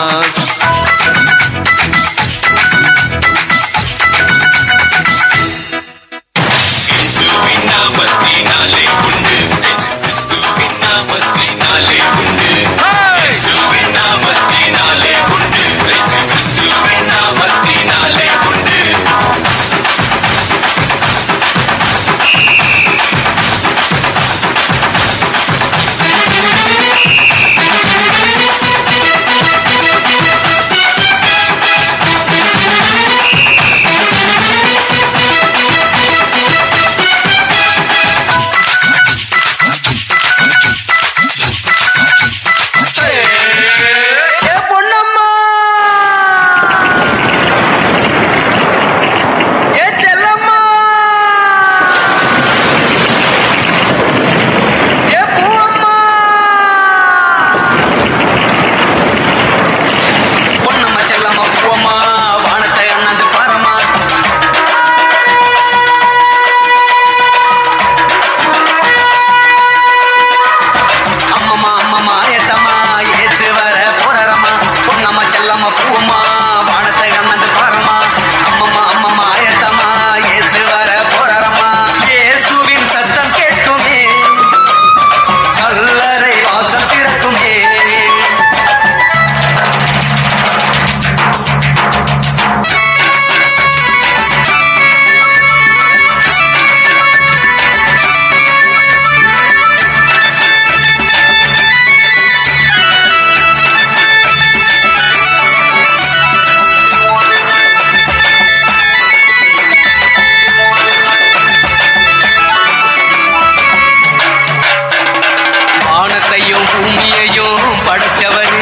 பூமியையும் படைச்சவரு,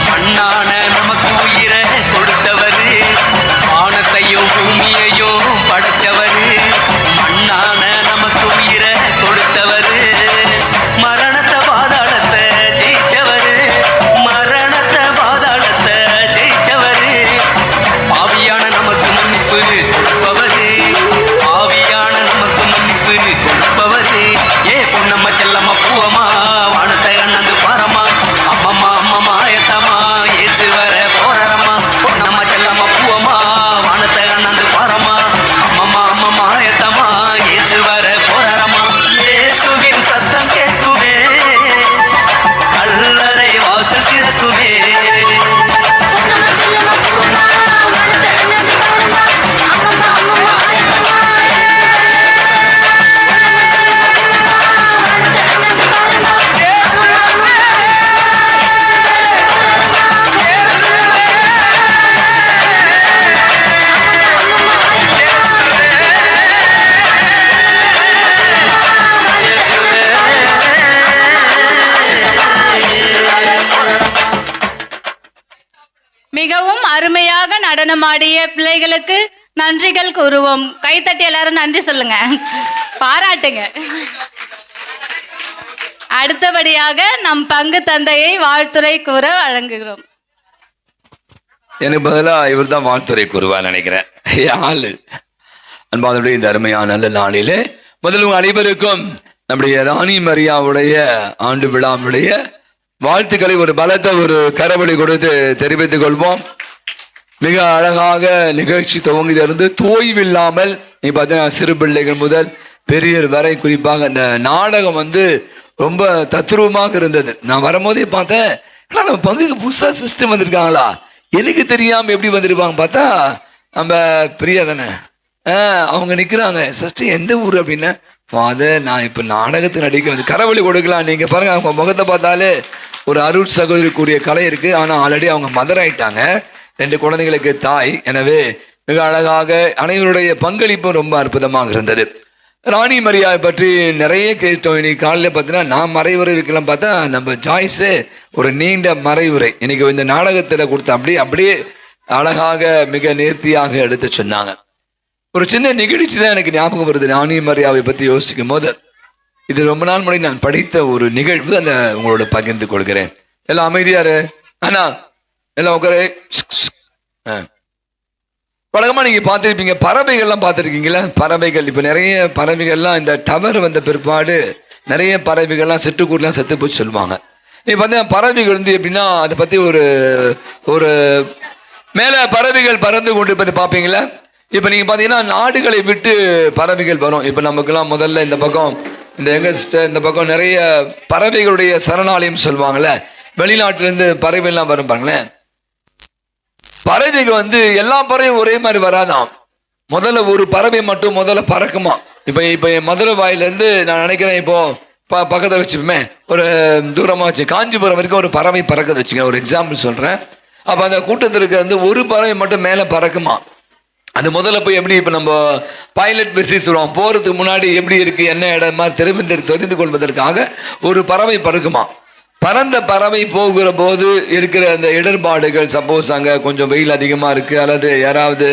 மண்ணான நமக்கு உயிரை கொடுத்தவரு. வானத்தையும் பூமியையும் படைச்சவரு, மண்ணான நமக்கு உயிரை கொடுத்தவரு. மரணத்தை பாதாளத்தை ஜெயிச்சவரு, மரணத்தை பாதாளத்தை ஜெயிச்சவரு. பாவியான நமக்கு மன்னிப்பு கொடுப்பவரு, பாவியான நமக்கு மன்னிப்பு கொடுப்பவரு. ஏ பொன்னம்மா செல்லம்மா பூவம்மா வானத்தை அண்ணந்து பாரம்மா, அம்மம்மா அம்மம்மா ஏத்தம்மா ஏசு வர போறம்மா. பொன்னம்மா செல்லம்மா பூவம்மா வானத்தை அண்ணந்து பாரம்மா, அம்மம்மா அம்மம்மா ஏத்தம்மா ஏசு வர போறம்மா. இயேசுவின் சத்தம் கேட்குமே, கல்லறை வாசல் திறக்குமே. மிகவும் அருமையாக நடனமாடிய பிள்ளைகளுக்கு நன்றிகள் கூறுவோம். கைத்தட்டி எல்லாரும் நன்றி சொல்லுங்க, பாராட்டுங்க. அடுத்தபடியாக நம் பங்கு தந்தையை வாழ்த்துரை கூற வழங்குகிறோம். எனக்கு பதிலாக இவர் தான் வாழ்த்துரை கூறுவார் நினைக்கிறேன். ஆளு அன்பாதனுடைய இந்த அருமையான நல்ல நாளிலே முதல்ல அனைவருக்கும் நம்முடைய ராணி மரியாவுடைய ஆண்டு விழாவுடைய வாழ்த்துக்களை ஒரு பலத்த ஒரு கரவழி கொடுத்து தெரிவித்துக் கொள்வோம். மிக அழகாக நிகழ்ச்சி துவங்கிலிருந்து தோய்வில்லாமல் நீ பார்த்தீங்கன்னா சிறு பிள்ளைகள் முதல் பெரியர் வரை, குறிப்பாக இந்த நாடகம் ரொம்ப தத்ரூபமாக இருந்தது. நான் வரும்போதே பார்த்தேன், நம்ம பங்குக்கு புதுசாக சிஸ்டம் வந்திருக்காங்களா, எனக்கு தெரியாமல் எப்படி வந்திருப்பாங்க பார்த்தா நம்ம பிரியா தானே அவங்க நிற்கிறாங்க. சிஸ்டர் எந்த ஊர் அப்படின்னா, ஃபாதர் நான் இப்போ நாடகத்தை நடிக்க வந்து கரவழி கொடுக்கலாம். நீங்கள் பாருங்கள், அவங்க முகத்தை பார்த்தாலே ஒரு அருள் சகோதரிக்குரிய கலை இருக்குது. ஆனால் ஆல்ரெடி அவங்க மதர் ஆயிட்டாங்க, 2 குழந்தைகளுக்கு தாய். எனவே மிக அழகாக அனைவருடைய பங்களிப்பும் ரொம்ப அற்புதமாக இருந்தது. ராணி மரியாதை பற்றி நிறைய கேட்டோம். இன்னைக்கு காலையில் பார்த்தீங்கன்னா நான் மறைவுரை வைக்கலாம் பார்த்தா நம்ம ஜாய்ஸு ஒரு நீண்ட மறைவுரை இன்னைக்கு இந்த நாடகத்தில் கொடுத்த அப்படியே அழகாக மிக நேர்த்தியாக எடுத்து சொன்னாங்க. ஒரு சின்ன நிகழ்ச்சி தான் எனக்கு ஞாபகம் வருது. ராணி மரியாதை பற்றி யோசிக்கும் போது இது ரொம்ப நாள் முன்னாடி நான் படித்த ஒரு நிகழ்வு, அந்த உங்களோட பகிர்ந்து கொள்கிறேன். எல்லாம் அமைதியாரு அண்ணா, எல்லாம் உட்காரு. வழக்கமாக நீங்கள் பார்த்துருப்பீங்க, பறவைகள்லாம் பார்த்துருக்கீங்களா? பறவைகள் இப்போ நிறைய பறவைகள்லாம் இந்த டவர் வந்த பிற்பாடு நிறைய பறவைகள்லாம் சிட்டுக்கூடலாம் செத்து போச்சு சொல்லுவாங்க. நீ பார்த்தீங்கன்னா பறவைகள் எப்படின்னா அதை பற்றி ஒரு மேலே பறவைகள் பறந்து கொண்டு பற்றி பார்ப்பீங்களா? இப்போ நீங்கள் பார்த்தீங்கன்னா நாடுகளை விட்டு பறவைகள் வரும். இப்போ நமக்குலாம் முதல்ல இந்த பக்கம் இந்த இந்த பக்கம் நிறைய பறவைகளுடைய சரணாலயம் சொல்லுவாங்கள்ல, வெளிநாட்டிலேருந்து பறவைகள்லாம் வரும் பாருங்களேன். பறவைகள் எல்லா பறவையும் ஒரே மாதிரி வராதாம். முதல்ல ஒரு பறவை மட்டும் முதல்ல பறக்குமா. இப்போ என் மதுரை வாயிலேருந்து நான் நினைக்கிறேன், இப்போ பக்கத்தில் வச்சுப்போமே, ஒரு தூரமாக வச்சு காஞ்சிபுரம் வரைக்கும் ஒரு பறவை பறக்க வச்சுக்கேன், ஒரு எக்ஸாம்பிள் சொல்கிறேன். அப்போ அந்த கூட்டத்தில் இருக்க ஒரு பறவை மட்டும் மேலே பறக்குமா. அது முதல்ல போய் எப்படி இப்போ நம்ம பைலட் விசிட் சொல்லுவோம், போகிறதுக்கு முன்னாடி எப்படி இருக்குது என்ன இடம் மாதிரி தெரிந்து கொள்வதற்காக ஒரு பறவை பறக்குமா. பறந்த பறவை போகிற போது இருக்கிற அந்த இடர்பாடுகள், சப்போஸ் அங்கே கொஞ்சம் வெயில் அதிகமாக இருக்குது அல்லது யாராவது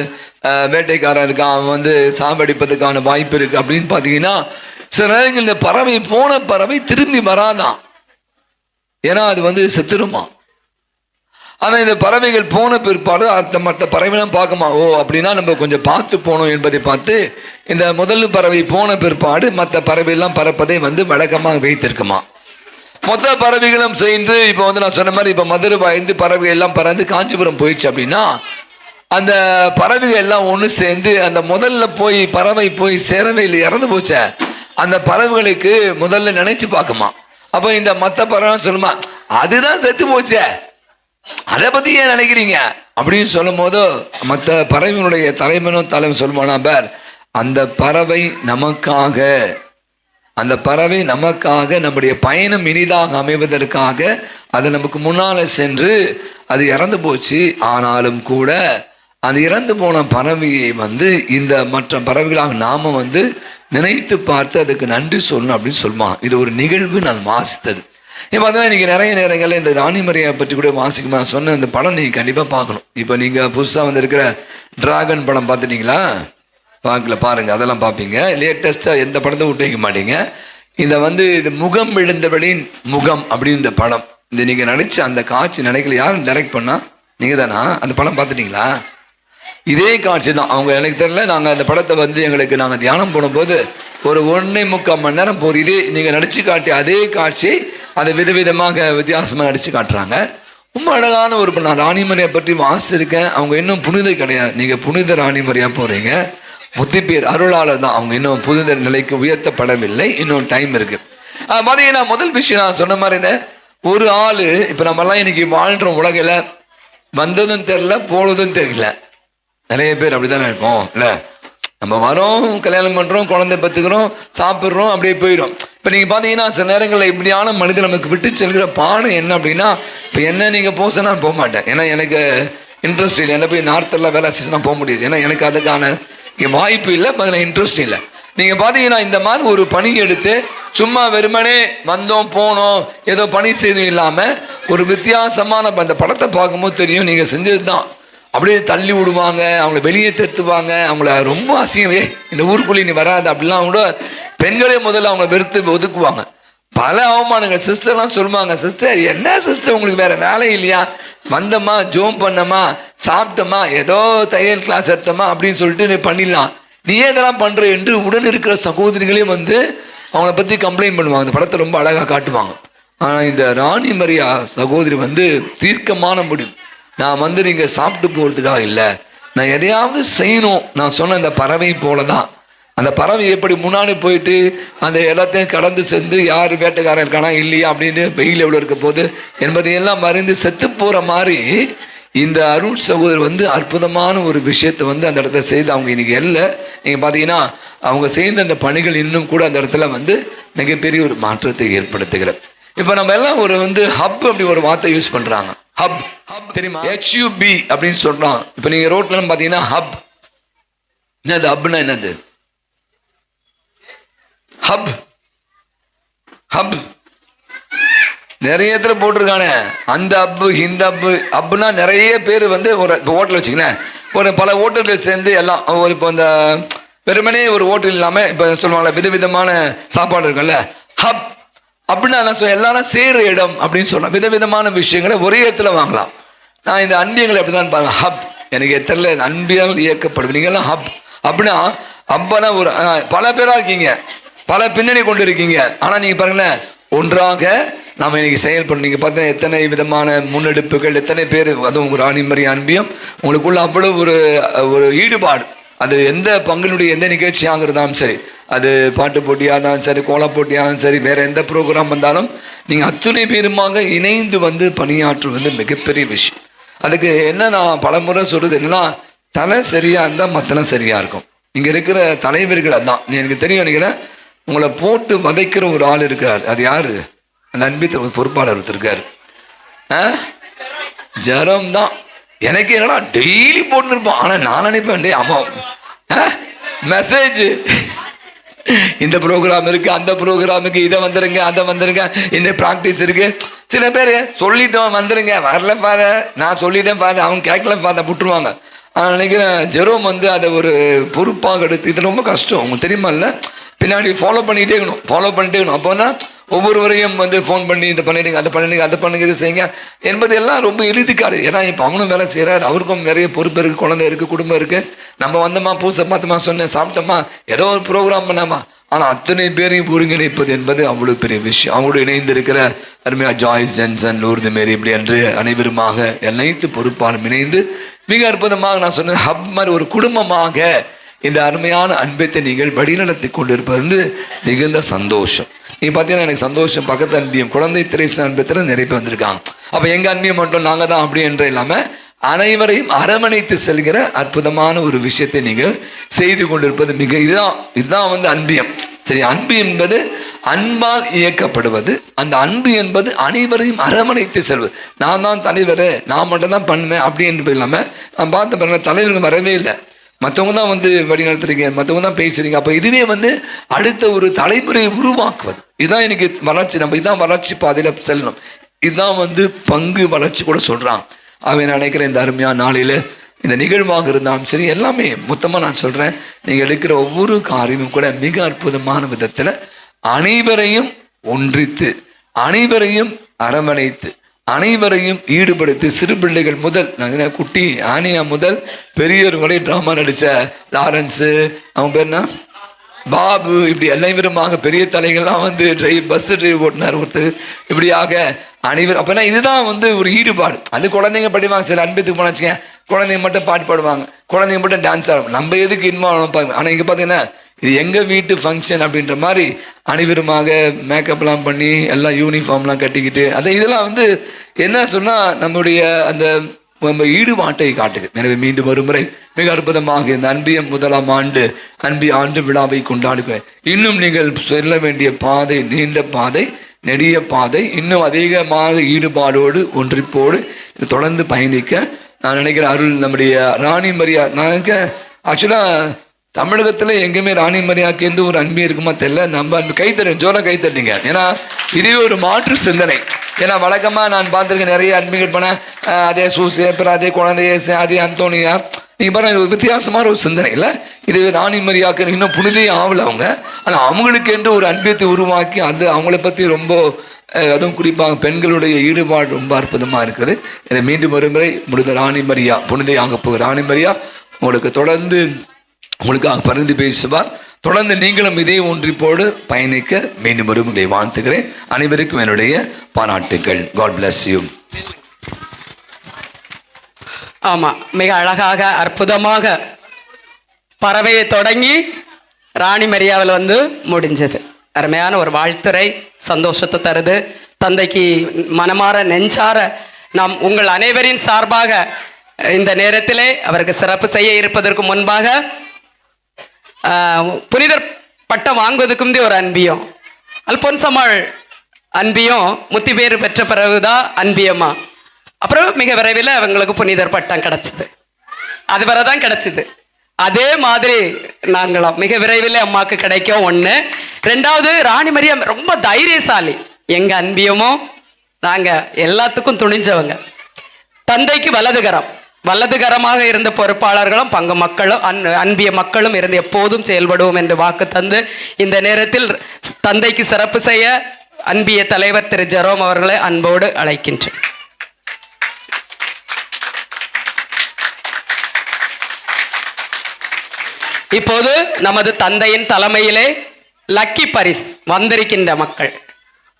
வேட்டைக்காரன் இருக்கான், அவன் சாவடிப்பதுக்கான வாய்ப்பு இருக்குது அப்படின்னு பார்த்தீங்கன்னா சில நேரங்கள் இந்த பறவை போன பறவை திரும்பி வராதான், ஏன்னா அது செத்துருமா. ஆனால் இந்த பறவைகள் போன பிற்பாடு அந்த மற்ற பறவைலாம் பார்க்குமா, ஓ அப்படின்னா நம்ம கொஞ்சம் பார்த்து போனோம் என்பதை பார்த்து இந்த முதல் பறவை போன பிற்பாடு மற்ற பறவைலாம் பறப்பதை வழக்கமாக வைத்திருக்குமா. மொத்த பறவைகளும் சேர்ந்து இப்போ நான் சொன்ன மாதிரி இப்போ மதுரை வாய்ந்து பறவைகள் எல்லாம் பறந்து காஞ்சிபுரம் போயிடுச்சு அப்படின்னா அந்த பறவைகள் எல்லாம் ஒன்று சேர்ந்து அந்த முதல்ல போய் பறவை போய் சேரவே இல்லை, இறந்து போச்ச அந்த பறவைகளுக்கு முதல்ல நினைச்சு பார்க்குமா. அப்போ இந்த மற்ற பறவை சொல்லுமா, அதுதான் செத்து போச்சே, அதை பற்றி ஏன் நினைக்கிறீங்க அப்படின்னு சொல்லும் போது மற்ற பறவைகளுடைய தலைவன் சொல்லுவானா, பார் அந்த பறவை நமக்காக நம்முடைய பயணம் இனிதாக அமைவதற்காக அது நமக்கு முன்னால் சென்று அது இறந்து போச்சு. ஆனாலும் கூட அது இறந்து போன பறவையை இந்த மற்ற பறவைகளாக நாம நினைத்து பார்த்து அதுக்கு நன்றி சொல்லணும் அப்படின்னு சொல்லுவாங்க. இது ஒரு நிகழ்வு நான் வாசித்தது. இப்போ பார்த்தீங்கன்னா இன்றைக்கி நிறைய நேரங்களில் இந்த ராணிமரியை பற்றி கூட வாசிக்குமா சொன்ன இந்த படம் நீங்கள் கண்டிப்பாக பார்க்கணும். இப்போ நீங்கள் புதுசாக வந்திருக்கிற டிராகன் படம் பார்த்துட்டிங்களா? பார்க்கல, பாருங்கள், அதெல்லாம் பார்ப்பீங்க. லேட்டஸ்ட்டாக எந்த படத்தை விட்டு வைக்க மாட்டீங்க. இதை வந்து இது முகம் விழுந்தவளின் முகம் அப்படின்ற படம், இந்த நீங்கள் நடித்த அந்த காட்சி நினைக்கல, யாரும் டைரக்ட் பண்ணா நீங்கள் தானா? அந்த படம் பார்த்துட்டிங்களா? இதே காட்சி தான். அவங்க எனக்கு தெரியல, நாங்கள் அந்த படத்தை வந்து எங்களுக்கு நாங்கள் தியானம் போடும்போது ஒரு 1.25 மணி நேரம் போகுது. இதே நீங்கள் நடித்து காட்டி அதே காட்சி அதை விதவிதமாக வித்தியாசமாக நடித்து காட்டுறாங்க. ரொம்ப அழகான ஒரு நான் ராணிமரியை பற்றி வாசிச்சிருக்கேன். அவங்க இன்னும் புனித கிடையாது, நீங்கள் புனித ராணிமரியாக போகிறீங்க. முத்திப்பேர் அருளாளர் தான், அவங்க இன்னும் புனித நிலைக்கு உயர்த்தப்படவில்லை, இன்னும் டைம் இருக்குது. பார்த்தீங்கன்னா முதல் விஷயம் நான் சொன்ன மாதிரி இந்த ஒரு ஆள், இப்போ நம்மலாம் இன்னைக்கு வாழ்கிற உலகில் வந்ததும் தெரில போனதும் தெரியல. நிறைய பேர் அப்படி தானே இருக்கோம் இல்லை? நம்ம வரோம், கல்யாணம் பண்ணுறோம், குழந்தை பத்துக்கிறோம், சாப்பிட்றோம், அப்படியே போயிடும். இப்போ நீங்கள் பார்த்தீங்கன்னா சில நேரங்களில் இப்படியான மனிதன் நமக்கு விட்டு செல்கிற பாடம் என்ன அப்படின்னா, இப்போ என்ன நீங்கள் போக சொன்னால் போக மாட்டேன், ஏன்னா எனக்கு இன்ட்ரெஸ்ட் இல்லை. என்ன போய் நார்த்தெல்லாம் வேலை செஞ்சுனா போக முடியாது, ஏன்னா எனக்கு அதுக்கான வாய்ப்பு இல்லை, அதில் இன்ட்ரெஸ்ட் இல்லை. நீங்கள் பார்த்தீங்கன்னா இந்த மாதிரி ஒரு பணி எடுத்து சும்மா வெறுமனே வந்தோம் போனோம் ஏதோ பணி செய்தும் இல்லாமல் ஒரு வித்தியாசமான அந்த படத்தை பார்க்கும்போது தெரியும் நீங்கள் செஞ்சது தான். அப்படியே தள்ளி விடுவாங்க, அவங்கள வெளியே தத்துவாங்க, அவங்கள ரொம்ப அசிங்கமே இந்த ஊருக்குள்ளே நீ வராது அப்படிலாம் கூட பெண்களே முதல்ல அவங்க வெறுத்து ஒதுக்குவாங்க. பல அவமானங்கள். சிஸ்டர்லாம் சொல்லுவாங்க, சிஸ்டர் என்ன சிஸ்டர் உங்களுக்கு வேறு வேலை இல்லையா, வந்தோமா ஜோம் பண்ணோமா சாப்பிட்டோமா ஏதோ தையல் கிளாஸ் எடுத்தோமா அப்படின்னு சொல்லிட்டு நீ பண்ணிடலாம், நீ இதெல்லாம் பண்ணுற என்று உடன் இருக்கிற சகோதரிகளே வந்து அவங்கள பற்றி கம்ப்ளைண்ட் பண்ணுவாங்க. இந்த படத்தை ரொம்ப அழகாக காட்டுவாங்க. ஆனால் இந்த ராணிமரியா சகோதரி வந்து தீர்க்கமான முடிவு, நான் வந்து நீங்கள் சாப்பிட்டு போகிறதுக்காக இல்லை, நான் எதையாவது செய்யணும். நான் சொன்ன இந்த பறவை போல தான். அந்த பறவை எப்படி முன்னாடி போயிட்டு அந்த எல்லாத்தையும் கடந்து சென்று யார் வேட்டைக்காரன் இருக்கானா இல்லையா அப்படின்னு வெயில் எவ்வளோ இருக்க போகுது என்பதையெல்லாம் மறைந்து செத்து போகிற மாதிரி இந்த அருண் சகோதரர் வந்து அற்புதமான ஒரு விஷயத்தை வந்து அந்த இடத்துல செய்து அவங்க இன்னைக்கு இல்லை. நீங்கள் பார்த்தீங்கன்னா அவங்க செய்த அந்த பணிகள் இன்னும் கூட அந்த இடத்துல வந்து மிகப்பெரிய ஒரு மாற்றத்தை ஏற்படுத்துகிறது. இப்போ நம்ம எல்லாம் ஒரு வந்து ஹப் அப்படி ஒரு வார்த்தை யூஸ் பண்ணுறாங்க. ஹப் ஹப் தெரியுமா? HUB அப்படின்னு சொல்கிறான். இப்போ நீங்கள் ரோட்லாம் பார்த்தீங்கன்னா ஹப் என்னது? ஹப்னா என்னது? ஹப் ஹப் நிறைய இடத்துல போட்டிருக்கானே. அந்த ஹப்பு இந்த ஹப்பு ஹப்புனா நிறைய பேர் வந்து ஒரு இப்போ ஹோட்டல் வச்சிங்களேன், ஒரு பல ஹோட்டலில் சேர்ந்து எல்லாம் ஒரு இப்போ இந்த வெறுமனே ஒரு ஹோட்டல் இல்லாமல் இப்போ சொல்லுவாங்கள்ல விதவிதமான சாப்பாடு இருக்குல்ல, ஹப் அப்படின்னா எல்லாரும் சேர இடம் அப்படின்னு சொல்லலாம். விதவிதமான விஷயங்களை ஒரே இடத்துல வாங்கலாம். நான் இந்த அன்பியங்களை அப்படி தான் பாருங்க, ஹப் எனக்கு தெரியல, அன்பியால் இயக்கப்படுது. நீங்கள்லாம் ஹப் அப்படின்னா ஹப்பனா ஒரு பல பேராக இருக்கீங்க, பல பின்னணி கொண்டு இருக்கீங்க, ஆனால் நீங்கள் பாருங்களேன் ஒன்றாக நாம் இன்னைக்கு செயல்படும். நீங்கள் பார்த்தா எத்தனை விதமான முன்னெடுப்புகள், எத்தனை பேர், அதுவும் உங்கள் ராணிமரி அன்பியம் உங்களுக்குள்ள அவ்வளோ ஒரு ஈடுபாடு. அது எந்த பங்கினுடைய எந்த நிகழ்ச்சியாக இருந்தாலும் சரி, அது பாட்டு போட்டியாக இருந்தாலும் சரி, கோலா போட்டியாக இருந்தாலும் சரி, வேறு எந்த ப்ரோக்ராம் வந்தாலும் நீங்கள் அத்துணை பேருமாக இணைந்து வந்து பணியாற்றுவது மிகப்பெரிய விஷயம். அதுக்கு என்ன நான் பலமுறை சொல்கிறது என்னன்னா, தலை சரியாக இருந்தால் மற்றெல்லாம் சரியாக இருக்கும். இங்கே இருக்கிற தலைவர்கள் அதான் எனக்கு தெரியும். நினைக்கிறேன் உங்களை போட்டு வதைக்கிற ஒரு ஆள் இருக்கார், அது யாரு? அந்த அன்பித்த ஒரு பொறுப்பாளர் ஒருத்தருக்கார், ஜரம் தான். எனக்கு என்னடா டெய்லி போட்டுருப்பான், ஆனால் நான் நினைப்பேன் டே ஆமாம் மெசேஜ் இந்த ப்ரோக்ராம் இருக்கு, அந்த ப்ரோக்ராமுக்கு இதை வந்துருங்க, அதை வந்துருங்க, இந்த ப்ராக்டிஸ் இருக்கு. சில பேர் சொல்லிட்டோம் வந்துருங்க, வரல பாரு, நான் சொல்லிட்டேன் பாரு, அவங்க கேட்கல பாரு விட்டுருவாங்க. ஆனால் நினைக்கிறேன் ஜெரோம் வந்து அதை ஒரு பொறுப்பாக எடுத்து, இது ரொம்ப கஷ்டம் உங்களுக்கு தெரியுமா இல்லை, பின்னாடி ஃபாலோ பண்ணிகிட்டே இருக்கணும். அப்போனா ஒவ்வொருவரையும் வந்து ஃபோன் பண்ணி இதை பண்ணிடுங்க, அதை பண்ணிடுங்க, அதை பண்ணுங்க, இது செய்யுங்க என்பது எல்லாம் ரொம்ப எளிதுக்காது. ஏன்னா இப்போ அவங்களும் வேலை செய்கிறார், அவருக்கும் நிறைய பொறுப்பு இருக்குது, குழந்தை இருக்குது, குடும்பம் இருக்குது. நம்ம வந்தோமா பூசை பார்த்தோமா சொன்னேன் சாப்பிட்டோமா ஏதோ ஒரு ப்ரோக்ராம் பண்ணாமா, ஆனால் அத்தனை பேரையும் ஒருங்கிணைப்பது என்பது அவ்வளோ பெரிய விஷயம். அவங்களோடு இணைந்து இருக்கிற அருமையாக ஜாய்ஸ் ஜென்சன், லூர்து மேரி இப்படி என்று அனைவருமாக அனைத்து பொறுப்பாலும் இணைந்து மிக அற்புதமாக நான் சொன்னேன் ஹப் மாதிரி ஒரு குடும்பமாக இந்த அருமையான அன்பத்தை நீங்கள் வழிநடத்தி கொண்டிருப்பது வந்து மிகுந்த சந்தோஷம். நீங்கள் பார்த்தீங்கன்னா எனக்கு சந்தோஷம். பக்கத்து அன்பியம் குழந்தை திரைச அன்பத்தில் நிறைய பேர் வந்திருக்காங்க. அப்போ எங்கள் அன்பியம் மட்டும் நாங்கள் தான் அப்படி என்று இல்லாமல் அனைவரையும் அரவணைத்து செல்கிற அற்புதமான ஒரு விஷயத்தை நீங்கள் செய்து கொண்டிருப்பது இதுதான் வந்து அன்பியம். சரி, அன்பு என்பது அன்பால் இயக்கப்படுவது. அந்த அன்பு என்பது அனைவரையும் அரவணைத்து செல்வது. நான் தான் தலைவர், நான் மட்டும் தான் பண்ணுவேன் அப்படி என்று இல்லாமல் நான் பார்த்த பாருங்க தலைவர்கள் வரவே இல்லை, மற்றவங்க தான் வந்து வழி நடத்துறீங்க, மற்றவங்க தான் பேசுறீங்க. அப்போ இதுவே வந்து அடுத்த ஒரு தலைமுறையை உருவாக்குவது. இதுதான் எனக்கு வளர்ச்சி, நம்ம இதான் வளர்ச்சி பாதையில் செல்லணும். இதுதான் பங்கு வளர்ச்சி கூட சொல்கிறான். அவன் நினைக்கிற இந்த அருமையான நாளில் இந்த நிகழ்வாக இருந்தாலும் சரி, எல்லாமே மொத்தமாக நான் சொல்கிறேன், நீங்கள் எடுக்கிற ஒவ்வொரு காரியமும் கூட மிக அற்புதமான விதத்தில் அனைவரையும் ஒன்றித்து, அனைவரையும் அரவணைத்து, அனைவரையும் ஈடுபடுத்தி, சிறு பிள்ளைகள் முதல் குட்டி ஆனியா முதல் பெரியவர் வரை ட்ராமா நடித்த லாரன்ஸு, அவங்க பேர் என்ன, பாபு, இப்படி அனைவருமாக பெரிய தலைகள்லாம் பஸ் டிரைவ் ஓட்டினார் ஒருத்தர், இப்படியாக அனைவரும். அப்போனா இதுதான் ஒரு ஈடுபாடு. அது குழந்தைங்க படிவாங்க, சரி அன்பத்துக்கு போனா வச்சுக்கேன், குழந்தைங்க மட்டும் பாட்டு பாடுவாங்க, குழந்தைங்க மட்டும் டான்ஸ் ஆடுவாங்க, நம்ம எதுக்கு இன்வால்வ் பார்க்க. ஆனால் இங்கே பார்த்தீங்கன்னா இது எங்கள் வீட்டு ஃபங்க்ஷன் அப்படின்ற மாதிரி அனைவருமாக மேக்கப்லாம் பண்ணி எல்லாம் யூனிஃபார்ம்லாம் கட்டிக்கிட்டு, இதெல்லாம் என்ன சொன்னால் நம்முடைய அந்த நம்ம ஈடுபாட்டை காட்டுது. எனவே மீண்டும் ஒரு முறை மிக அற்புதமாக இந்த அன்பியம் 1ஆம் ஆண்டு அன்பிய ஆண்டு விழாவை கொண்டாடுகிறேன். இன்னும் நீங்கள் செல்ல வேண்டிய பாதை நீண்ட பாதை, நெடிய பாதை, இன்னும் அதிகமாக ஈடுபாடோடு ஒன்றிப்போடு தொடர்ந்து பயணிக்க நான் நினைக்கிறேன். அருள் நம்முடைய ராணி மரியா, நான் நினைக்கிறேன் ஆக்சுவலாக தமிழகத்தில் எங்கேயுமே ராணி மரியாக்கு ஒரு அன்பு இருக்குமா தெரியல. நம்ம கைத்தறி ஜோர கைத்தட்டிங்க, ஏன்னா இதுவே ஒரு மாற்று சிந்தனை. ஏன்னா வழக்கமாக நான் பார்த்துருக்கேன் நிறைய அன்பிகள் பண்ணேன், அதே சூசே, அப்புறம் அதே குழந்தையேசு, அதே அந்தோனியார். நீங்கள் பாருங்கள், வித்தியாசமான ஒரு சிந்தனை இல்லை. இதுவே ராணி மரியாக்கு இன்னும் புனிதே ஆகலை அவங்க, ஆனால் அவங்களுக்கு என்று ஒரு அன்பியத்தை உருவாக்கி அவங்கள பற்றி ரொம்ப, அதுவும் குறிப்பாக பெண்களுடைய ஈடுபாடு ரொம்ப அற்புதமாக இருக்குது. எனவே மீண்டும் ஒரு முறை முடிந்த ராணி மரியா, புனிதையாக போகிற ராணி மரியா உங்களுக்கு தொடர்ந்து உங்களுக்காக பரிந்து பேசுவார். தொடர்ந்து நீங்களும் இதே ஒன்றிப்போடு பயணிக்க மீண்டும் ஒரு முறை வாழ்த்துகிறேன். அனைவருக்கும் என்னுடைய பாராட்டுகள். God bless you. ஆமாம், மிக அழகாக அற்புதமாக பறவையை தொடங்கி ராணி மரியாவில் முடிஞ்சது. அருமையான ஒரு வாழ்த்துறை, சந்தோஷத்தை தருது. தந்தைக்கு மனமாற நெஞ்சார நாம் உங்கள் அனைவரின் சார்பாக இந்த நேரத்திலே அவருக்கு சிறப்பு செய்ய இருப்பதற்கு முன்பாக புனிதர் பட்டம் வாங்குவதுக்கு ஒரு அன்பியம், அல்போன்சம்மாள் அன்பியம் முத்தி பேறு பெற்ற பிறகுதான் அன்பியம்மா. அப்புறம் மிக விரைவில் அவங்களுக்கு புனிதர் பட்டம் கிடச்சிது, அது வரை தான் கிடச்சிது. அதே மாதிரி நாங்களும் மிக விரைவில் அம்மாவுக்கு கிடைக்கும். ஒன்று. ரெண்டாவது, ராணி மரியா ரொம்ப தைரியசாலி. எங்கள் அன்பியமோ நாங்கள் எல்லாத்துக்கும் துணிஞ்சவங்க. தந்தைக்கு வலதுகரமாக இருந்த பொறுப்பாளர்களும் பங்கு மக்களும் அன்பிய மக்களும் இருந்து எப்போதும் செயல்படுவோம் என்று வாக்கு தந்து இந்த நேரத்தில் தந்தைக்கு சிறப்பு செய்ய அன்பிய தலைவர் திரு ஜெரோம் அவர்களை அன்போடு அழைக்கின்றேன். இப்போது நமது தந்தையின் தலைமையிலே லக்கி பரிஸ்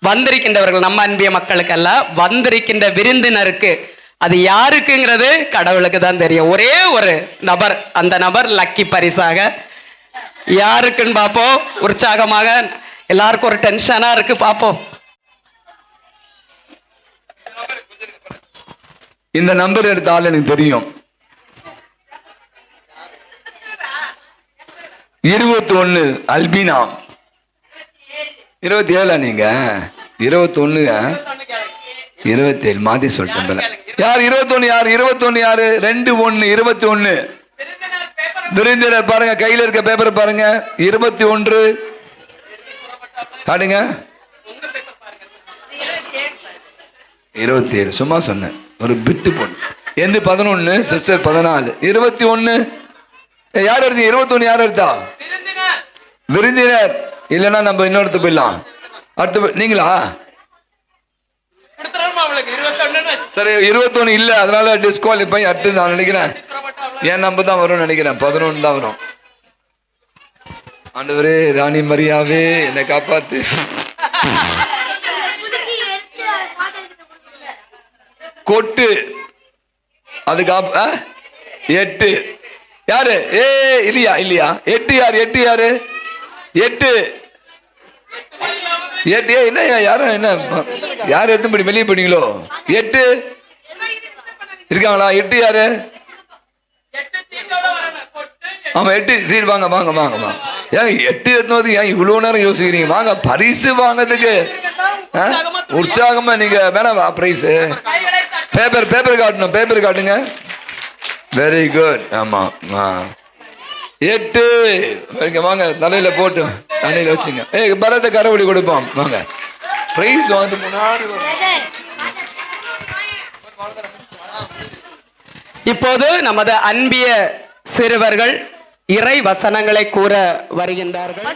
வந்திருக்கின்றவர்கள் நம்ம அன்பிய மக்களுக்கல்ல, வந்திருக்கின்ற விருந்தினருக்கு. அது யாருக்குங்கிறது கடவுளுக்கு தான் தெரியும். ஒரே ஒரு நபர், அந்த நபர் லக்கி பரிசாக யாருக்குன்னு பார்ப்போம். உற்சாகமாக எல்லாருக்கும் ஒரு டென்ஷனா இருக்கு, பார்ப்போம். இந்த நம்பர் எடுத்தாலும் எனக்கு தெரியும். 21 அல்பினா. 27 நீங்க 21 27 மாத்தி சொல்லிட்டேன். யார் 21? யார் 21? யாரு 21 21 விருந்தினர் பாருங்க, கையில இருக்க பேப்பர் பாருங்க. 21 பாருங்க. 27 சும்மா சொன்னேன், ஒரு பிட்டு பொண்ணு. எந்த 11 சிஸ்டர் 14 21 யார் எடுத்தீங்க? 21 யார் எடுத்தா? விருந்தினர். இல்லைன்னா நம்ம இன்னொருத்த போயிடலாம். அடுத்த நீங்களா? சரி 21 இல்ல, அதனால டிஸ்குவாலிஃபை. அடுத்து நான் நினைக்கிறேன் என் நம்பர் தான் வரும்னு நினைக்கிறேன். 11 தான் வரும். ஆண்டவரே, ராணி மரியாவே என்னை காப்பாத்து. கொட்டு அது 8 யாரு? இல்லையா 8 யாரு? 8 யாரு? 8 என்ன யாரும் என்ன யார் எடுத்து வெளியே போனீங்களோ? 8 இருக்காங்களா? 8 யாரு? ஆமா 8 சீட். வாங்க வாங்க வாங்க வாங்க. ஏன் 8 எடுத்து ஏன் இவ்வளவு நேரம் யோசிக்கிறீங்க? வாங்க, பரிசு வாங்கிறதுக்கு உற்சாகமா நீங்க வேணாவா? பிரைஸ் பேப்பர் காட்டணும், பேப்பர் காட்டுங்க. Very good. ஆமா 8 இங்க வாங்க, தலையில போட்டு தண்ணியில வச்சுங்க. பரத கரவடி கொடுப்போம் வாங்க. பிரைஸ் வந்து முன்னாடி இப்போது நமது அன்பிய சிறுவர்கள் இறை வசனங்களை கூற வருகின்றார்கள்.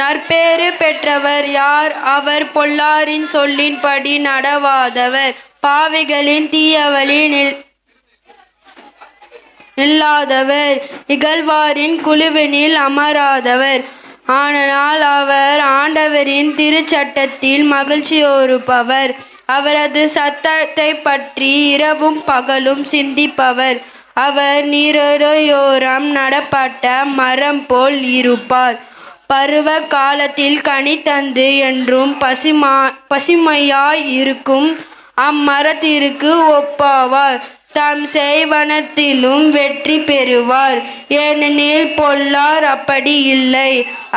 நற்பேறு பெற்றவர் யார்? அவர் பொல்லாரின் சொல்லின்படி நடவாதவர், பாவிகளின் தீயவழி நில்லாதவர், இகழ்வாரின் குழுவினில் அமராதவர். ஆனால் அவர் ஆண்டவரின் திருச்சட்டத்தில் மகிழ்ச்சியோருப்பவர். அவரது சத்தத்தை பற்றி இரவும் பகலும் சிந்திப்பவர். அவர் நீரோரம் நடப்பட்ட மரம் போல் இருப்பார். பருவ காலத்தில் கனி தந்து என்றும் பசுமையாய் இருக்கும் அம்மரத்திற்கு ஒப்பாவார். தம் செய்வனத்திலும் வெற்றி பெறுவார். ஏனெனில் பொல்லார் அப்படி இல்லை.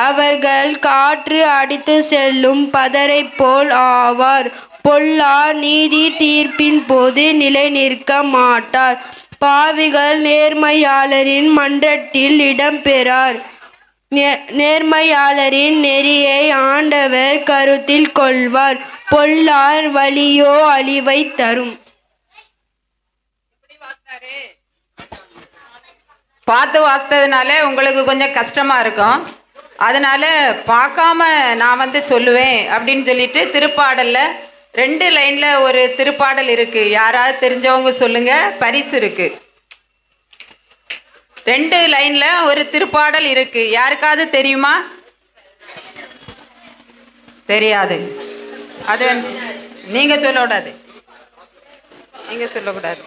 அவர்கள் காற்று அடித்து செல்லும் பதரை போல் ஆவார். பொல்லார் நீதி தீர்ப்பின் போது நிலை நிற்க மாட்டார். பாவிகள் நேர்மையாளரின் மன்றத்தில் இடம்பெறார். நேர்மையாளரின் நெறியை ஆண்டவர் கருத்தில் கொள்வார். பொல்லார் வழியோ அழிவை தரும். பார்த்து வாசித்ததுனால உங்களுக்கு கொஞ்சம் கஷ்டமா இருக்கும். அதனால பார்க்காம நான் சொல்லுவேன் அப்படின்னு சொல்லிட்டு திருப்பாடல்ல 2 லைன்ல ஒரு திருப்பாடல் இருக்கு. யாராவது தெரிஞ்சவங்க சொல்லுங்க. பரிசு இருக்கு. 2 லைன்ல ஒரு திருப்பாடல் இருக்கு. யாருக்காவது தெரியுமா? தெரியாது. அது நீங்க சொல்லக்கூடாது. நீங்க சொல்லக்கூடாது.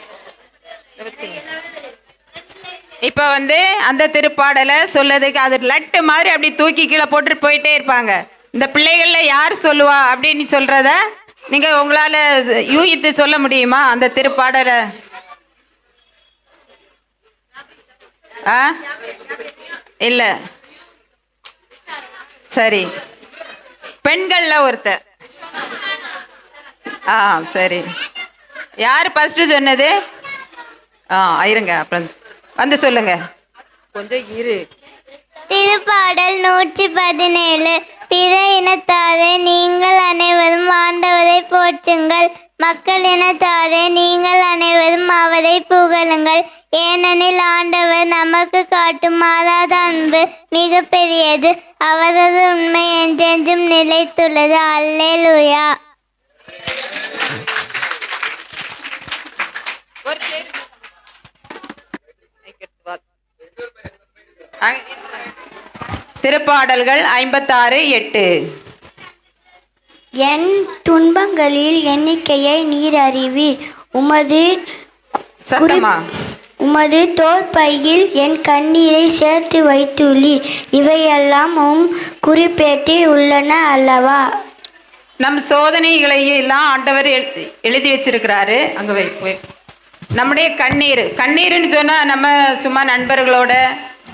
இப்ப அந்த திருப்பாடலை சொல்லதுக்கு அது லட்டு மாதிரி அப்படி தூக்கி கீழே போட்டு போயிட்டே இருப்பாங்க. இந்த பிள்ளைகள்ல யார் சொல்லுவா அப்படின்னு சொல்றத நீங்க உங்களால யூகித்து சொல்ல முடியுமா? அந்த திருப்பாடலை இல்ல. சரி, பெண்கள்ல ஒருத்தர். சரி, யார் ஃபர்ஸ்ட் சொன்னது? இருங்க, அப்புறம் சொல்லுங்க. கொஞ்சம் இரு. திருப்பாடல் 117. பிற இனத்தாரே நீங்கள் அனைவரும் ஆண்டவரை போற்றுங்கள். மக்கள் இனத்தாரே நீங்கள் அனைவரும் அவரை புகழுங்கள். ஏனெனில் ஆண்டவர் நமக்கு காட்டும் மாறாத அன்பு மிக பெரியது. அவரது உண்மை என்றென்றும் நிலைத்துள்ளது. அல்லேலூயா. திருப்பாடல்கள் 56:8. என் துன்பங்களில் எண்ணிக்கையை நீர் அறிவீர். உமது தோற்பையில் என் கண்ணீரை சேர்த்து வைத்துள்ளீர். இவையெல்லாம் குறிப்பேட்டில் உள்ளன அல்லவா? நம் சோதனைகளையும் எல்லாம் ஆண்டவர் எழுதி வச்சிருக்கிறாரு. அங்க போய் நம்முடைய கண்ணீர்னு சொன்னா நம்ம சும்மா நண்பர்களோட,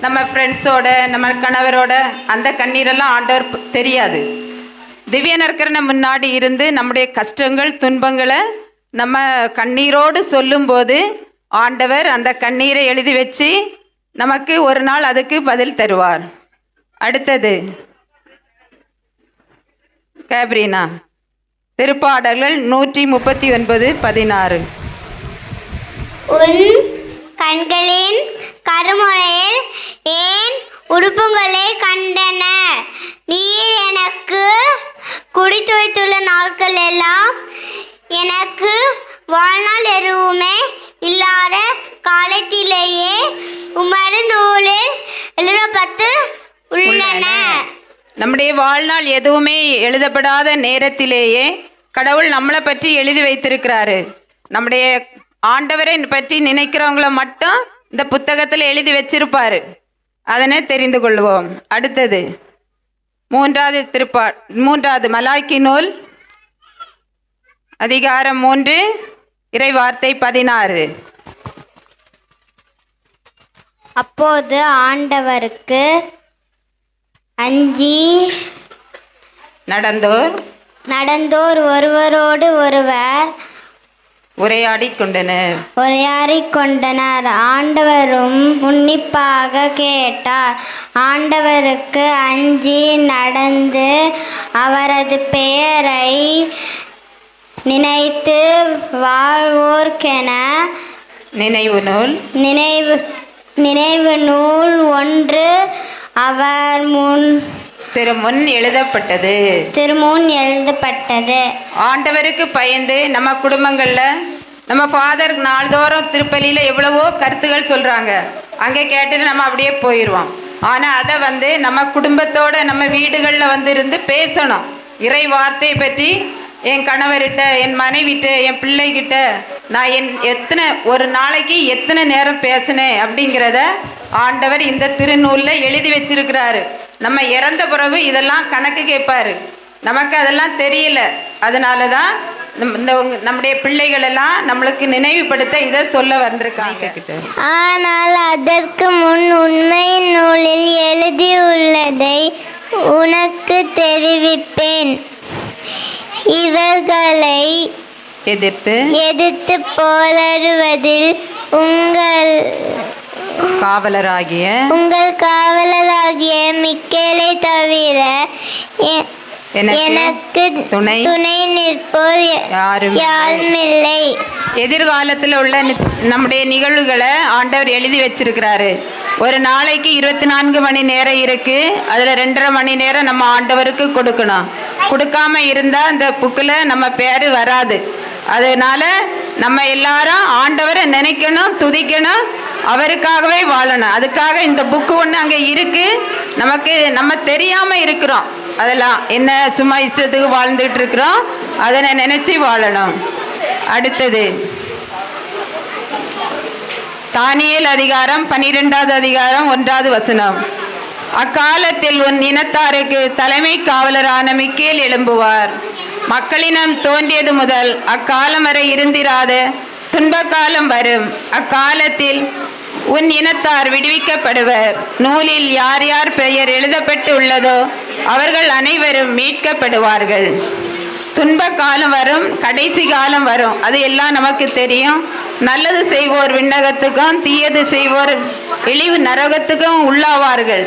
நம்ம ஃப்ரெண்ட்ஸோட, நம்ம கணவரோட அந்த கண்ணீரெல்லாம் ஆண்டவர் தெரியாது. திவ்ய நற்கரணை முன்னாடி இருந்து நம்முடைய கஷ்டங்கள் துன்பங்களை நம்ம கண்ணீரோடு சொல்லும்போது ஆண்டவர் அந்த கண்ணீரை எழுதி வச்சு நமக்கு ஒரு நாள் அதுக்கு பதில் தருவார். அடுத்தது கேப்ரீனா. திருப்பாடல்கள் 139:16. உன் கண்களின் கருமுனையில் ஏன் உடுப்புகளை கண்டன? நீர் எனக்கு குடித்து வைத்துள்ள நாட்கள் எல்லாம் எனக்கு வாழ்நாள் எதுவுமே இல்லாத காலத்திலேயே உமது நூலில் எழுதப்பட்டு உள்ளன. நம்முடைய வாழ்நாள் எதுவுமே எழுதப்படாத நேரத்திலேயே கடவுள் நம்மளை பற்றி எழுதி வைத்திருக்கிறாரு. நம்முடைய ஆண்டவரை பற்றி நினைக்கிறவங்கள மட்டும் இந்த புத்தகத்தில் எழுதி வச்சிருப்பாரு. அதனை தெரிந்து கொள்வோம். அடுத்தது 3வது மலாக்கி நூல் அதிகாரம் 3 இறைவார்த்தை 16. அப்போது ஆண்டவருக்கு அஞ்சி நடந்தோர் ஒருவரோடு ஒருவர் உரையாடிக் கொண்டனர். உரையாடிக் கொண்டனர். ஆண்டவரும் உன்னிப்பாக கேட்டார். ஆண்டவருக்கு அஞ்சி நடந்து அவரது பெயரை நினைத்து வாழ்வோர்க்கென நினைவு நூல் ஒன்று அவர் திருமுன் எழுதப்பட்டது. ஆண்டவருக்கு பயந்து நம்ம குடும்பங்கள்ல நம்ம ஃபாதர் நாள்தோறும் திருப்பலியில எவ்வளவோ கருத்துகள் சொல்றாங்க. அங்கே கேட்டுட்டு நம்ம அப்படியே போயிடுவோம். ஆனா அதை நம்ம குடும்பத்தோட நம்ம வீடுகளில் இருந்து பேசணும். இறை வார்த்தையை பற்றி என் கணவர்கிட்ட, என் மனைவிட்ட, என் பிள்ளைகிட்ட நான் ஒரு நாளைக்கு எத்தனை நேரம் பேசினேன் அப்படிங்கிறத ஆண்டவர் இந்த திருநூலில் எழுதி வச்சிருக்கிறாரு. நம்ம இறந்த பிறகு இதெல்லாம் கணக்கு கேட்பாரு. நமக்கு அதெல்லாம் தெரியல. அதனால தான் நம்முடைய பிள்ளைகள் எல்லாம் நம்மளுக்கு நினைவுபடுத்த இதை சொல்ல வந்திருக்காங்க. ஆனால் அதற்கு முன் உண்மை நூலில் எழுதியுள்ளதை உனக்கு தெரிவிப்பேன். இவர்களை எதிர்த்து போராடுவதில் உங்கள் காவலராகிய மிக்கேலை தவிர எனக்கு துணை நிற்போர் யாரும் இல்லை. எதிர்காலத்தில் உள்ள நம்முடைய நிகழ்வுகளை ஆண்டவர் எழுதி வச்சிருக்கிறாரு. ஒரு நாளைக்கு 24 மணி நேரம் இருக்கு. அதுல 2.5 மணி நேரம் நம்ம ஆண்டவருக்கு கொடுக்கணும். கொடுக்காம இருந்தா அந்த புக்கில் நம்ம பேரு வராது. அதனால நம்ம எல்லாரும் ஆண்டவரை நினைக்கணும், துதிக்கணும், அவருக்காகவே வாழணும். அதுக்காக இந்த புக்கு ஒன்று அங்கே இருக்கு. நம்ம தெரியாம இருக்கிறோம். அதெல்லாம் என்ன சும்மா இஷ்டத்துக்கு வாழ்ந்துட்டு இருக்கிறோம். அதனை நினைச்சு வாழணும். அடுத்தது தானியேல் அதிகாரம் 12வது அதிகாரம் 1வது வசனம். அக்காலத்தில் உன் இனத்தாருக்கு தலைமை காவலரான மிக்கேல் எழும்புவார். மக்களினம் தோன்றியது முதல் அக்காலம் வரை இருந்திராத துன்ப காலம் வரும். அக்காலத்தில் உன் இனத்தார் விடுவிக்கப்படுவர். நூலில் யார் யார் பெயர் எழுதப்பட்டு உள்ளதோ அவர்கள் அனைவரும் மீட்கப்படுவார்கள். துன்ப காலம் வரும், கடைசி காலம் வரும். அது எல்லாம் நமக்கு தெரியும். நல்லது செய்வோர் விண்ணகத்துக்கும், தீயது செய்வோர் இழிவு நரகத்துக்கும் உள்ளாவார்கள்.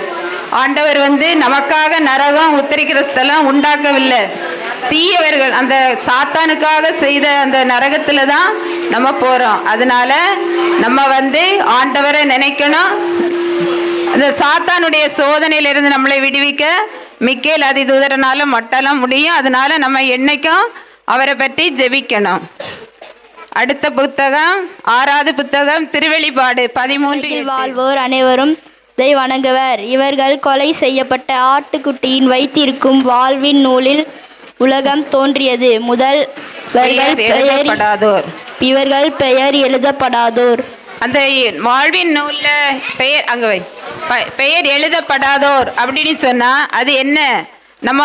ஆண்டவர் நமக்காக நரகம் உத்தரிக்கிற ஸ்தலம் உண்டாக்கவில்லை. தீயவர்கள் அந்த சாத்தானுக்காக செய்த அந்த நரகத்துல தான் நம்ம போறோம். அதனால நம்ம ஆண்டவரை நினைக்கணும். அந்த சாத்தானுடைய சோதனையிலிருந்து நம்மளை விடுவிக்க மிக்கேல் அதிதூதரனால மட்டெல்லாம் முடியும். அதனால நம்ம என்னைக்கும் அவரை பற்றி ஜெபிக்கணும். அடுத்த புத்தகம் 6வது புத்தகம் திருவெளிப்பாடு 13. வாழ்வோர் அனைவரும் இதை வணங்குவர். இவர்கள் கொலை செய்யப்பட்ட ஆட்டுக்குட்டியின் வைத்திருக்கும் வாழ்வின் நூலில் உலகம் தோன்றியது முதல் இவர்கள் பெயர் எழுதப்படாதோர். அந்த வாழ்வின் நூல்ல பெயர் அங்க பெயர் எழுதப்படாதோர் அப்படின்னு சொன்னா அது என்ன? நம்ம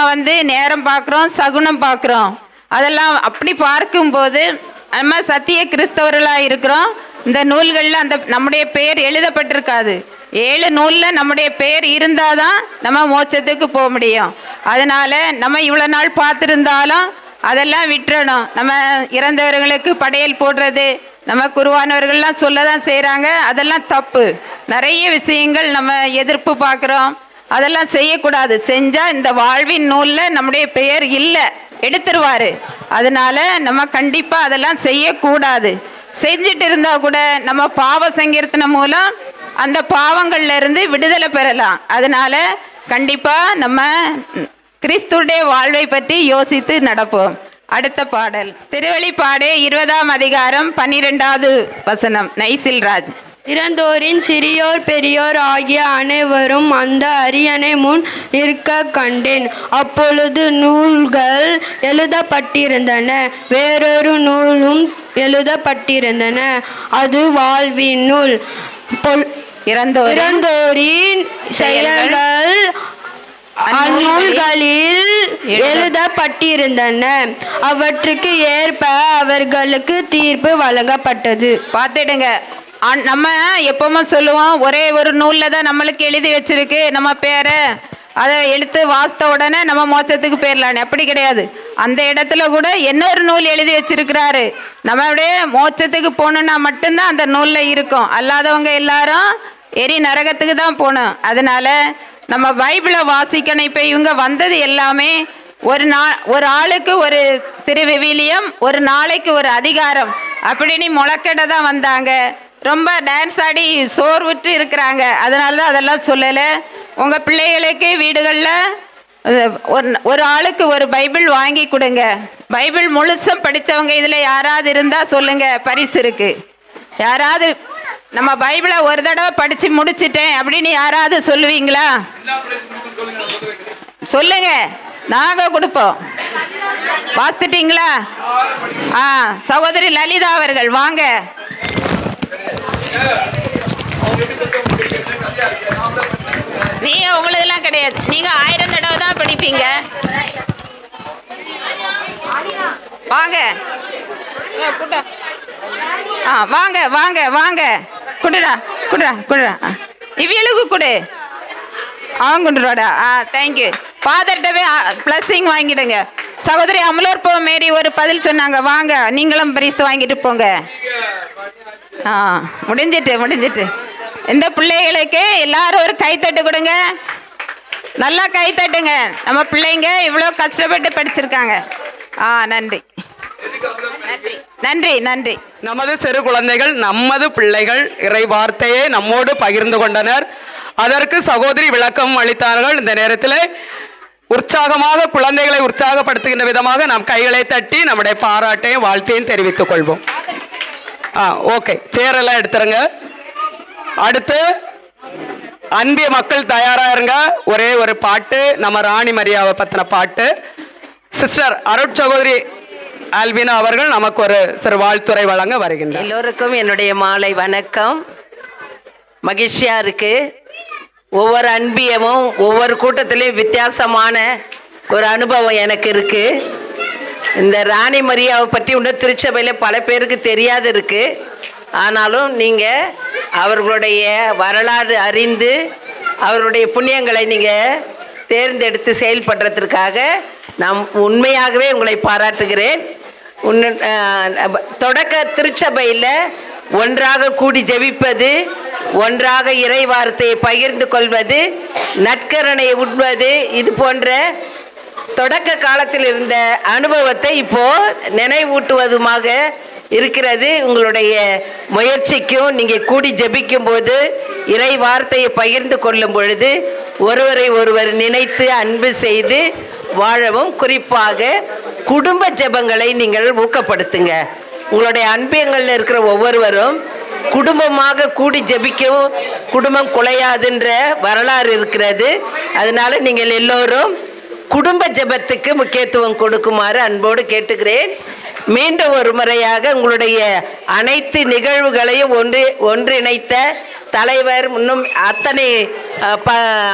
நேரம் பார்க்குறோம், சகுனம் பார்க்குறோம். அதெல்லாம் அப்படி பார்க்கும்போது நம்ம சத்திய கிறிஸ்தவர்களாக இருக்கிறோம். இந்த நூல்களில் நம்முடைய பெயர் எழுதப்பட்டிருக்காது. 7 நூலில் நம்முடைய பெயர் இருந்தால் தான் நம்ம மோட்சத்துக்கு போக முடியும். அதனால் நம்ம இவ்வளோ நாள் பார்த்துருந்தாலும் அதெல்லாம் விட்டுறணும். நம்ம இறந்தவர்களுக்கு படையல் போடுறது நம்ம குருவானவர்கள்லாம் சொல்ல தான் செய்கிறாங்க. அதெல்லாம் தப்பு. நிறைய விஷயங்கள் நம்ம எதிர்ப்பு பார்க்குறோம். அதெல்லாம் செய்யக்கூடாது. செஞ்சால் இந்த வாழ்வின் நூலில் நம்முடைய பெயர் இல்லை, எடுத்துருவார். அதனால நம்ம கண்டிப்பாக அதெல்லாம் செய்யக்கூடாது. செஞ்சுட்டு இருந்தால் கூட நம்ம பாவ சங்கீர்த்தனம் மூலம் அந்த பாவங்கள்ல இருந்து விடுதலை பெறலாம். அதனால கண்டிப்பாக நம்ம கிறிஸ்துடைய வாழ்வை பற்றி யோசித்து நடப்போம். அடுத்த பாடல் திருவெளிப்பாடு 20ஆம் அதிகாரம் 12வது வசனம். நைசில்ராஜ். இறந்தோரின் சிறியோர் பெரியோர் ஆகிய அனைவரும் அந்த அரியணை முன் நிற்க கண்டேன். அப்பொழுது நூல்கள் எழுதப்பட்டிருந்தன, வேறொரு நூலும் எழுதப்பட்டிருந்தன. அது வாழ்வின் நூல். இறந்தோரின் செயல்கள் அந்நூல்களில் எழுதப்பட்டிருந்தன. அவற்றுக்கு ஏற்ப அவர்களுக்கு தீர்ப்பு வழங்கப்பட்டது. பார்த்துடுங்க. நம்ம எப்பவுமே சொல்லுவோம் ஒரே ஒரு நூலில் தான் நம்மளுக்கு எழுதி வச்சிருக்கு நம்ம பேரை. அதை எடுத்து வாசித்த உடனே நம்ம மோட்சத்துக்கு போயிடலான்னு, அப்படி கிடையாது. அந்த இடத்துல கூட இன்னொரு நூல் எழுதி வச்சிருக்கிறாரு. நம்மளுடைய மோட்சத்துக்கு போகணுன்னா மட்டும்தான் அந்த நூலில் இருக்கும். அல்லாதவங்க எல்லாரும் எரி நரகத்துக்கு தான் போகணும். அதனால நம்ம பைபிளை வாசிக்கணும். இப்போ இவங்க வந்தது எல்லாமே ஒரு ஆளுக்கு ஒரு திருவிவிலியம், ஒரு நாளைக்கு ஒரு அதிகாரம் அப்படின்னு முழக்கட தான் வந்தாங்க. ரொம்ப டான்ஸ் ஆடி சோர்வுட்டு இருக்கிறாங்க. அதனால தான் அதெல்லாம் சொல்லலை. உங்கள் பிள்ளைகளுக்கு வீடுகளில் ஒரு ஆளுக்கு ஒரு பைபிள் வாங்கி கொடுங்க. பைபிள் முழுசும் படித்தவங்க இதில் யாராவது இருந்தால் சொல்லுங்கள், பரிசு இருக்குது. யாராவது நம்ம பைபிளை ஒரு தடவை படித்து முடிச்சிட்டேன் அப்படின்னு யாராவது சொல்லுவீங்களா? சொல்லுங்க, நாங்கள் கொடுப்போம். வாசித்துட்டீங்களா? சகோதரி லலிதா அவர்கள் வாங்க. உங்களுக்கெல்லாம் கிடையாது, நீங்க 1000 தடவை தான் படிப்பீங்க. வாங்க வாங்க வாங்க வாங்க, குடுடா குடுடா குடுடா, இவளுக்கு கொடு, அவன் கொண்டுடா. தேங்க்யூ. ஃபாதர்கிட்டவே ப்ளஸ்ஸிங் வாங்கிடுங்க. சகோதரி அமலோற்போ மேரி ஒரு பதில் சொன்னாங்க, வாங்க நீங்களும் பரிசு வாங்கிட்டு போங்க. முடிஞ்சிட்டு இந்த பிள்ளைகளுக்கு எல்லாரும் ஒரு கைத்தட்டு கொடுங்க, நல்லா கைத்தட்டுங்க. நம்ம பிள்ளைங்க இவ்வளோ கஷ்டப்பட்டு படிச்சிருக்காங்க. நன்றி நன்றி நன்றி. நமது சிறு குழந்தைகள், நமது பிள்ளைகள் இறை வார்த்தையை நம்மோடு பகிர்ந்து கொண்டனர். அதற்கு சகோதரி விளக்கம் அளித்தார்கள். இந்த நேரத்தில் உற்சாகமாக குழந்தைகளை உற்சாகப்படுத்துகின்ற விதமாக நாம் கைகளை தட்டி நம்முடைய பாராட்டையும் வாழ்த்தையும் தெரிவித்துக் கொள்வோம். ஓகே, சேரெல்லாம் எடுத்துருங்க. அடுத்து அன்பிய மக்கள் தயாரா இருங்க. ஒரே ஒரு பாட்டு, நம்ம ராணி மரியாவை பத்தின பாட்டு. சிஸ்டர் அருட்சகோதரி ஆல்வினா அவர்கள் நமக்கு ஒரு சிறு வாழ்த்துரை வழங்க வருகின்றனர். எல்லோருக்கும் என்னுடைய மாலை வணக்கம். மகிழ்ச்சியா இருக்கு. ஒவ்வொரு அன்பியமும் ஒவ்வொரு கூட்டத்திலையும் வித்தியாசமான ஒரு அனுபவம் எனக்கு இருக்கு. இந்த ராணி மரியாவை பற்றி இன்னும் திருச்சபையில் பல பேருக்கு தெரியாது இருக்கு. ஆனாலும் நீங்கள் அவர்களுடைய வரலாறு அறிந்து அவருடைய புண்ணியங்களை நீங்கள் தேர்ந்தெடுத்து செயல்படுறதுக்காக நான் உண்மையாகவே உங்களை பாராட்டுகிறேன். தொடக்க திருச்சபையில் ஒன்றாக கூடி ஜெபிப்பது, ஒன்றாக இறை வார்த்தையை பகிர்ந்து கொள்வது, நற்கரணையை உண்பது, இது போன்ற தொடக்க காலத்தில் இருந்த அனுபவத்தை இப்போ நினைவூட்டுவதுமாக இருக்கிறது. உங்களுடைய முயற்சிக்கும் நீங்கள் கூடி ஜெபிக்கும் போது இறை வார்த்தையை பகிர்ந்து கொள்ளும் பொழுது ஒருவரை ஒருவர் நினைத்து அன்பு செய்து வாழவும், குறிப்பாக குடும்ப ஜெபங்களை நீங்கள் ஊக்கப்படுத்துங்க. உங்களுடைய அன்பியங்களில் இருக்கிற ஒவ்வொருவரும் குடும்பமாக கூடி ஜெபிக்கவும் குடும்பம் குலையாதுன்ற வரலாறு இருக்கிறது. அதனால நீங்கள் எல்லோரும் குடும்ப ஜெபத்துக்கு முக்கியத்துவம் கொடுக்குமாறு அன்போடு கேட்டுக்கிறேன். மீண்டும் ஒரு முறையாக உங்களுடைய அனைத்து நிகழ்வுகளையும் ஒன்றிணைத்த தலைவர், இன்னும் அத்தனை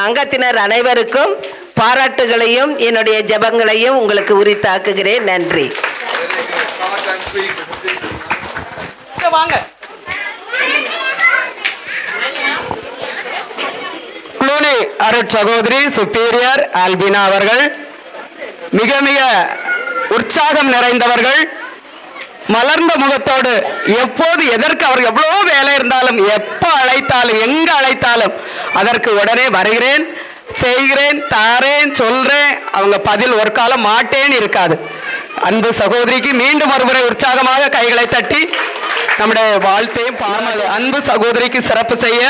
அங்கத்தினர் அனைவருக்கும் பாராட்டுகளையும் என்னுடைய ஜெபங்களையும் உங்களுக்கு உரித்தாக்குகிறேன். நன்றி. வாங்க. குளோனி அருட்சகோதரி சுப்பீரியர் ஆல்பினா அவர்கள் மிக மிக உற்சாகம் நிறைந்தவர்கள், மலர்ந்த முகத்தோடு எப்போது எதற்கு அவர் எவ்வளோ வேலை இருந்தாலும் எப்போ அழைத்தாலும் எங்க அழைத்தாலும் அதற்கு உடனே வருகிறேன், செய்கிறேன், தாரேன், சொல்றேன், அவங்க பதில் ஒரு காலம் மாட்டேன்னு இருக்காது. அன்பு சகோதரிக்கு மீண்டும் ஒருமுறை உற்சாகமாக கைகளை தட்டி நம்முடைய வாழ்த்தையும் அன்பு சகோதரிக்கு சிறப்பு செய்ய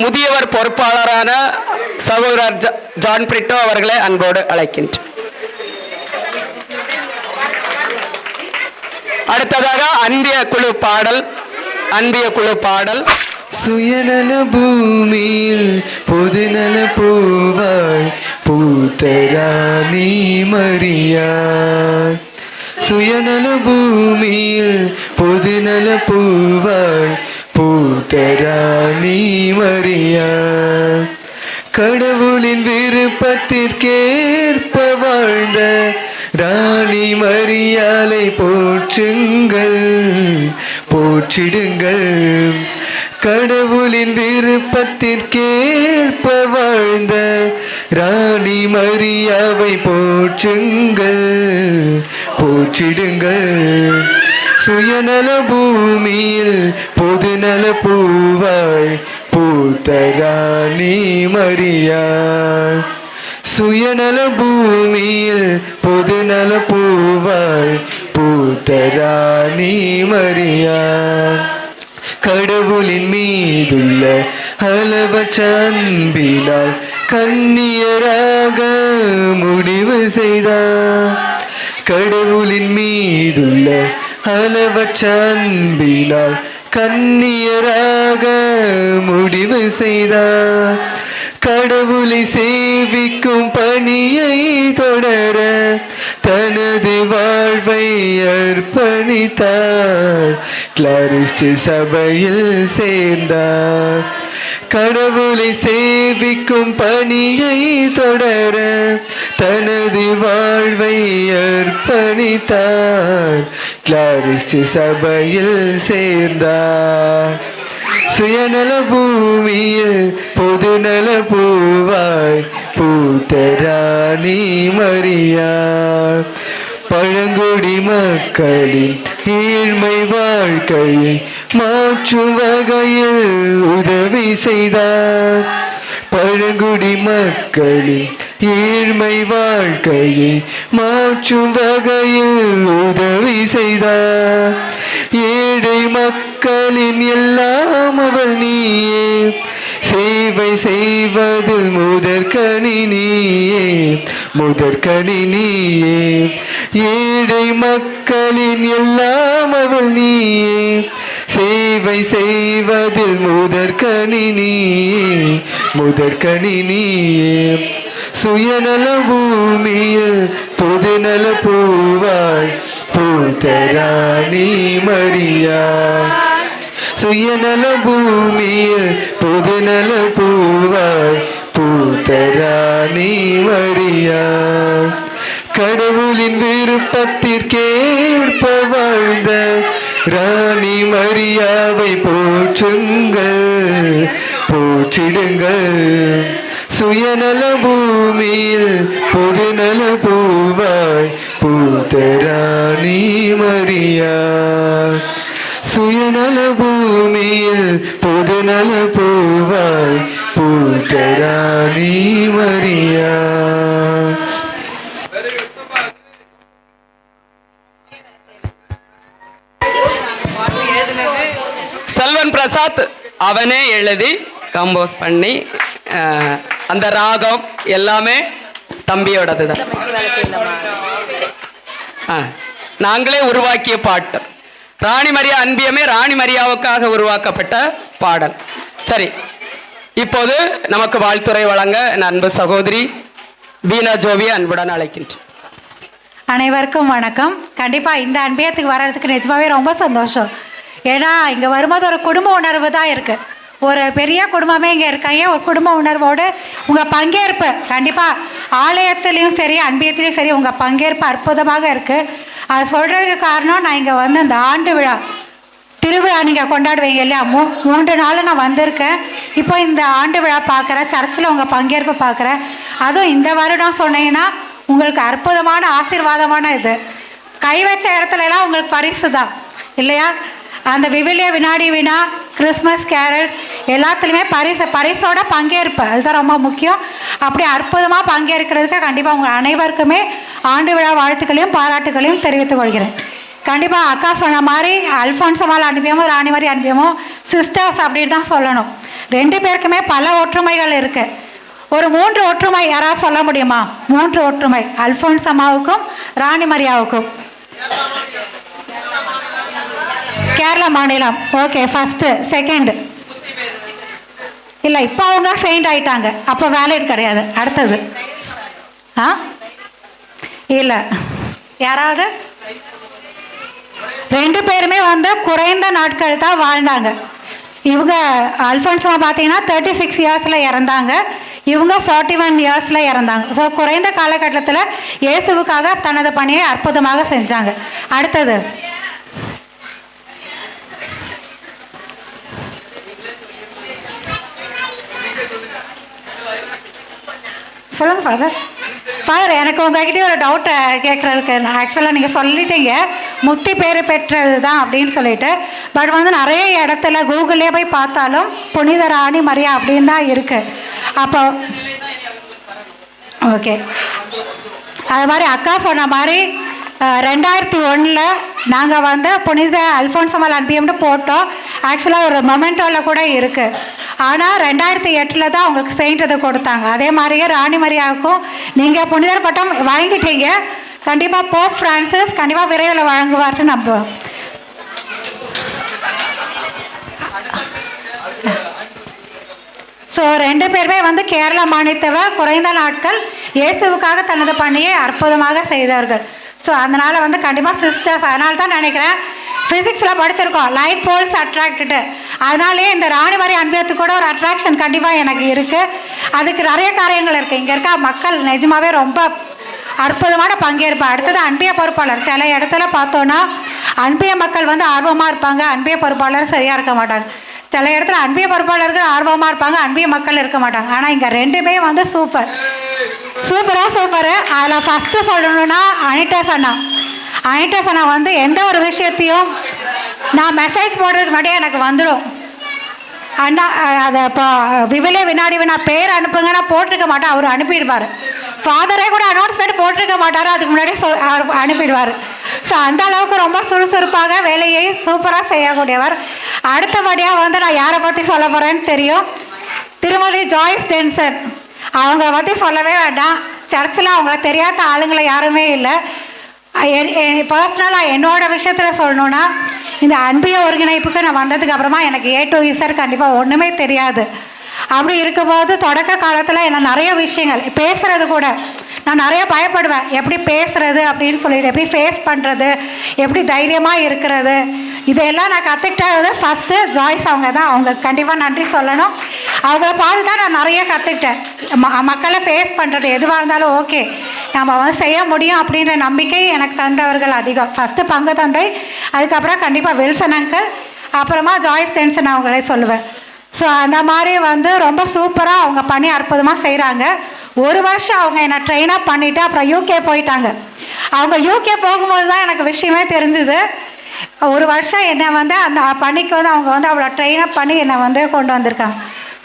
முதியவர் பொறுப்பாளரான சகோதரர் ஜான் பிரிட்டோ அவர்களை அன்போடு அழைக்கின்றேன். அடுத்ததாக அன்பிய குழு பாடல். சுயநல பூமியில் பொதுநல பூவாய் பூத்த ராணி மரியா. சுயநல பூமியில் பொதுநல பூவாய் பூத்த ராணி மரியா. கடவுளின் விருப்பத்திற்கேற்ப வாழ்ந்த ராணி மரியாளை போற்றுங்கள், போற்றிடுங்கள். கடவுளின் விருப்பத்திற்கேற்ப வாழ்ந்த ராணி மரியாவை போற்றுங்கள் போற்றிடுங்கள். சுயநல பூமியில் பொதுநல பூவாய் பூத்த ராணி மரியா. சுயநல பூமியில் பொதுநல பூவாய் பூத்த ராணி மரியா. கடவுளின் மீதுள்ள அளவற்ற அன்பினால் கன்னியராக முடிவு செய்தார். கடவுளின் மீதுள்ள அளவற்ற அன்பினால் கன்னியராக முடிவு செய்தார். கடவுளை சேவிக்கும் பணியை தொடர தனது வாழ்வை அர்ப்பணித்தார். கிளாரிஸ்ட் சபையில் சேர்ந்தார். கடவுளை சேவிக்கும் பணியை தொடர தனது வாழ்வை அர்ப்பணித்தார். கிளாரிஸ்ட் சபையில் சேர்ந்தார். சுயநல பூமியில் பொதுநல பூவாய் பூத்த ராணி மரியா. பழங்குடி மக்களின் ஏழ்மை வாழ்க்கையை மாற்றும் வகையில் உதவி செய்தார். பழங்குடி மக்களின் ஏழ்மை வாழ்க்கையை மாற்றும் வகையில் உதவி செய்தார். ஏழை மக்களின் எல்லாம் அவள் நீயே, சேவை செய்வதில் முதற்கனி நீயே, முதற்கனி நீயே. ஏழை மக்களின் எல்லாம் அவள் நீயே, சேவை செய்வதில் முதற்கனி நீயே, முதற்கனி நீயே. சுயநல பூமியில் பொதுநல பூவாய் பூத்த ராணி மரியா. சுயநல பூமியில் பொதுநல பூவாய் பூத்த ராணி மரியா. கடவுளின் விருப்பத்திற்கேற்ப வாழ்ந்த ராணி மரியாவை போற்றுங்கள் போற்றிடுங்கள். சுயநல பூமியில் பொதுநல பூவாய் பூத்த ராணி மரியா. சுயநல பூமியில் பொதுநல பூவாய் பூத்த ராணி மரியா. செல்வன் பிரசாத் அவனே எழுதி கம்போஸ் பண்ணி அந்த ராகம் எல்லாமே தம்பியோடது தான். நாங்களே உருவாக்கிய பாட்டு. ராணி மரியா அன்பியமே ராணி மரியாவுக்காக உருவாக்கப்பட்ட பாடல். சரி, இப்போது நமக்கு வாழ்த்துறை வழங்க அன்பு சகோதரி பீனா ஜோவியை அன்புடன் அழைக்கின்றேன். அனைவருக்கும் வணக்கம். கண்டிப்பாக இந்த அன்பியத்துக்கு வர்றதுக்கு நிஜமாவே ரொம்ப சந்தோஷம். ஏன்னா இங்கே வரும்போது ஒரு குடும்ப உணர்வு தான் இருக்குது. ஒரு பெரிய குடும்பமே இங்கே இருக்காங்க. ஒரு குடும்ப உணர்வோடு உங்கள் பங்கேற்பு கண்டிப்பாக ஆலயத்துலேயும் சரி அன்பியத்துலேயும் சரி உங்கள் பங்கேற்பு அற்புதமாக இருக்குது. அது சொல்கிறதுக்கு காரணம், நான் இங்கே வந்து இந்த ஆண்டு விழா திருவிழா நீங்கள் கொண்டாடுவீங்க இல்லையா, 3 நாள் நான் வந்திருக்கேன். இப்போ இந்த ஆண்டு விழா பார்க்குறேன், சர்ச்சில் உங்கள் பங்கேற்பு பார்க்குறேன். அதுவும் இந்த வருடம் சொன்னீங்கன்னா உங்களுக்கு அற்புதமான ஆசீர்வாதமான இது. கை வச்ச இடத்துலலாம் உங்களுக்கு பரிசு தான் இல்லையா. அந்த விவிலிய வினாடி வினா, கிறிஸ்மஸ் கேரல்ஸ் எல்லாத்துலேயுமே பரிசோட பங்கேற்பு அதுதான் ரொம்ப முக்கியம். அப்படி அற்புதமாக பங்கேற்கிறதுக்கு கண்டிப்பாக உங்கள் அனைவருக்குமே ஆண்டு விழா வாழ்த்துக்களையும் பாராட்டுகளையும் தெரிவித்துக் கொள்கிறேன். கண்டிப்பாக அக்கா சொன்ன மாதிரி அல்ஃபான்சோமால் அனுப்பியமும் ராணி மாதிரி அனுப்பியமும் சிஸ்டர்ஸ் அப்படின்னு தான் சொல்லணும். 2 பேருக்குமே பல ஒற்றுமைகள் இருக்குது. ஒரு 3 ஒற்றுமை யாராவது சொல்ல முடியுமா? 3 ஒற்றுமை அல்ஃபான்சம்மாவுக்கும் ராணி மரியாவுக்கும். கேரளா மாநிலம். Okay, first. செகண்ட் இல்லை, இப்போ அவங்க செயின்ட் ஆயிட்டாங்க, அப்போ வேலிட் கிடையாது. அடுத்தது இல்லை, யாராவது 2 பேருமே வந்து குறைந்த நாட்கள் தான் வாழ்ந்தாங்க. இவங்க அல்ஃபான்சோமா பார்த்தீங்கன்னா 36 இயர்ஸில் இறந்தாங்க, இவங்க 41 இயர்ஸில் இறந்தாங்க. ஸோ குறைந்த காலகட்டத்தில் இயேசுவுக்காக தனது பணியை அற்புதமாக செஞ்சாங்க. அடுத்தது சொல்லுங்கள் ஃபாதர். ஃபாதர், எனக்கு உங்ககிட்ட ஒரு டவுட்டை கேட்குறதுக்கு, ஆக்சுவலாக நீங்கள் சொல்லிட்டீங்க முத்தி பேர் பெற்றது தான் அப்படின்னு சொல்லிட்டு. பட் வந்து நிறைய இடத்துல கூகுளே போய் பார்த்தாலும் புனித ராணி மரியா அப்படின்னு தான் இருக்குது. அப்போ ஓகே, அது மாதிரி அக்கா சொன்ன மாதிரி 2001 நாங்கள் வந்து புனித அல்ஃபோன்சமால் அன்பியம்னு போட்டோம். ஆக்சுவலாக ஒரு மொமெண்டோவில் கூட இருக்குது. ஆனால் 2008 தான் அவங்களுக்கு செயின்றது கொடுத்தாங்க. அதே மாதிரியே ராணி மரியாவுக்கும் நீங்கள் புனிதர் பட்டம் வாங்கிட்டீங்க. கண்டிப்பாக போப் பிரான்சிஸ் கண்டிப்பாக விரைவில் வழங்குவார்னு நம்புவோம். ஸோ 2 பேருமே வந்து கேரளா மாநிலத்தவர் குறைந்த நாட்கள் இயேசுவுக்காக தனது பணியை அற்புதமாக செய்தார்கள். ஸோ அதனால் வந்து கண்டிப்பாக சிஸ்டர்ஸ், அதனால தான் நினைக்கிறேன் ஃபிசிக்ஸில் படிச்சிருக்கோம் லைக் போல்ஸ் அட்ராக்டு. அதனாலே இந்த ராணி மரியா அன்பியத்துக்கு கூட ஒரு அட்ராக்ஷன் கண்டிப்பாக எனக்கு இருக்குது. அதுக்கு நிறைய காரியங்கள் இருக்குது. இங்கே இருக்க மக்கள் நிஜமாகவே ரொம்ப அற்புதமான பங்கேற்பு. அடுத்தது அன்பிய பொறுப்பாளர். சில இடத்துல பார்த்தோன்னா அன்பிய மக்கள் வந்து ஆர்வமாக இருப்பாங்க, அன்பிய பொறுப்பாளர் சரியாக இருக்க மாட்டாங்க. சில இடத்துல அன்பிய பொறுப்பாளர்கள் ஆர்வமாக இருப்பாங்க, அன்பிய மக்கள் இருக்க மாட்டாங்க. ஆனால் இங்கே 2மே வந்து சூப்பர். அதில் ஃபஸ்ட்டு சொல்லணுன்னா அனிட்டாஸ் அண்ணா வந்து எந்த ஒரு விஷயத்தையும் நான் மெசேஜ் போடுறதுக்கு முன்னாடியே எனக்கு வந்துடும். அண்ணா அதை இப்போ வினாடி வினா பேர் அனுப்புங்க, நான் போட்டிருக்க மாட்டேன், அவர் அனுப்பிடுவார். ஃபாதரே கூட அனௌன்ஸ்மெண்ட் போட்டிருக்க மாட்டார், அதுக்கு முன்னாடியே அனுப்பிடுவார். ஸோ அந்த அளவுக்கு ரொம்ப சுறுசுறுப்பாக வேலையை சூப்பராக செய்யக்கூடியவர். அடுத்தபடியாக வந்து நான் யாரை பற்றி சொல்ல போகிறேன்னு தெரியும், திருமதி ஜாய்ஸ் ஜென்சன். அவங்கள பற்றி சொல்லவே வேண்டாம். சர்ச்சில் அவங்கள தெரியாத ஆளுங்களை யாருமே இல்லை. பர்சனலாக என்னோடய விஷயத்தில் சொல்லணுன்னா, இந்த அன்பிய ஒருங்கிணைப்புக்கு நான் வந்ததுக்கு அப்புறமா எனக்கு A to Z கண்டிப்பாக ஒன்றுமே தெரியாது. அப்படி இருக்கும்போது தொடக்க காலத்தில் என்ன நிறைய விஷயங்கள் பேசுகிறது கூட நான் நிறைய பயப்படுவேன். எப்படி பேசுகிறது அப்படின்னு சொல்லிட்டு, எப்படி ஃபேஸ் பண்ணுறது, எப்படி தைரியமாக இருக்கிறது, இதெல்லாம் நான் கற்றுக்கிட்டது ஃபஸ்ட்டு ஜாய்ஸ் அவங்க தான். அவங்க கண்டிப்பாக நன்றி சொல்லணும். அவங்கள பார்த்து தான் நான் நிறைய கற்றுக்கிட்டேன். மக்களை ஃபேஸ் பண்ணுறது எதுவாக இருந்தாலும் ஓகே நம்ம வந்து செய்ய முடியும் அப்படின்ற நம்பிக்கை எனக்கு தந்தவர்கள் அதிகம். ஃபஸ்ட்டு பங்கு தந்தை, அதுக்கப்புறம் கண்டிப்பாக வில்சன் அங்கிள், அப்புறமா ஜாய்ஸ் ஜென்சன் அவங்களே சொல்லுவேன். ஸோ அந்த மாதிரி வந்து ரொம்ப சூப்பராக அவங்க பணி அற்புதமாக செய்கிறாங்க. 1 வருஷம் அவங்க என்னை ட்ரெயினப் பண்ணிவிட்டு அப்புறம் UK போயிட்டாங்க. அவங்க UK போகும்போது தான் எனக்கு விஷயமே தெரிஞ்சுது. 1 வருஷம் என்னை வந்து அந்த பணிக்கு வந்து அவங்க வந்து அவ்வளோ ட்ரெயினப் பண்ணி என்னை வந்து கொண்டு வந்திருக்காங்க.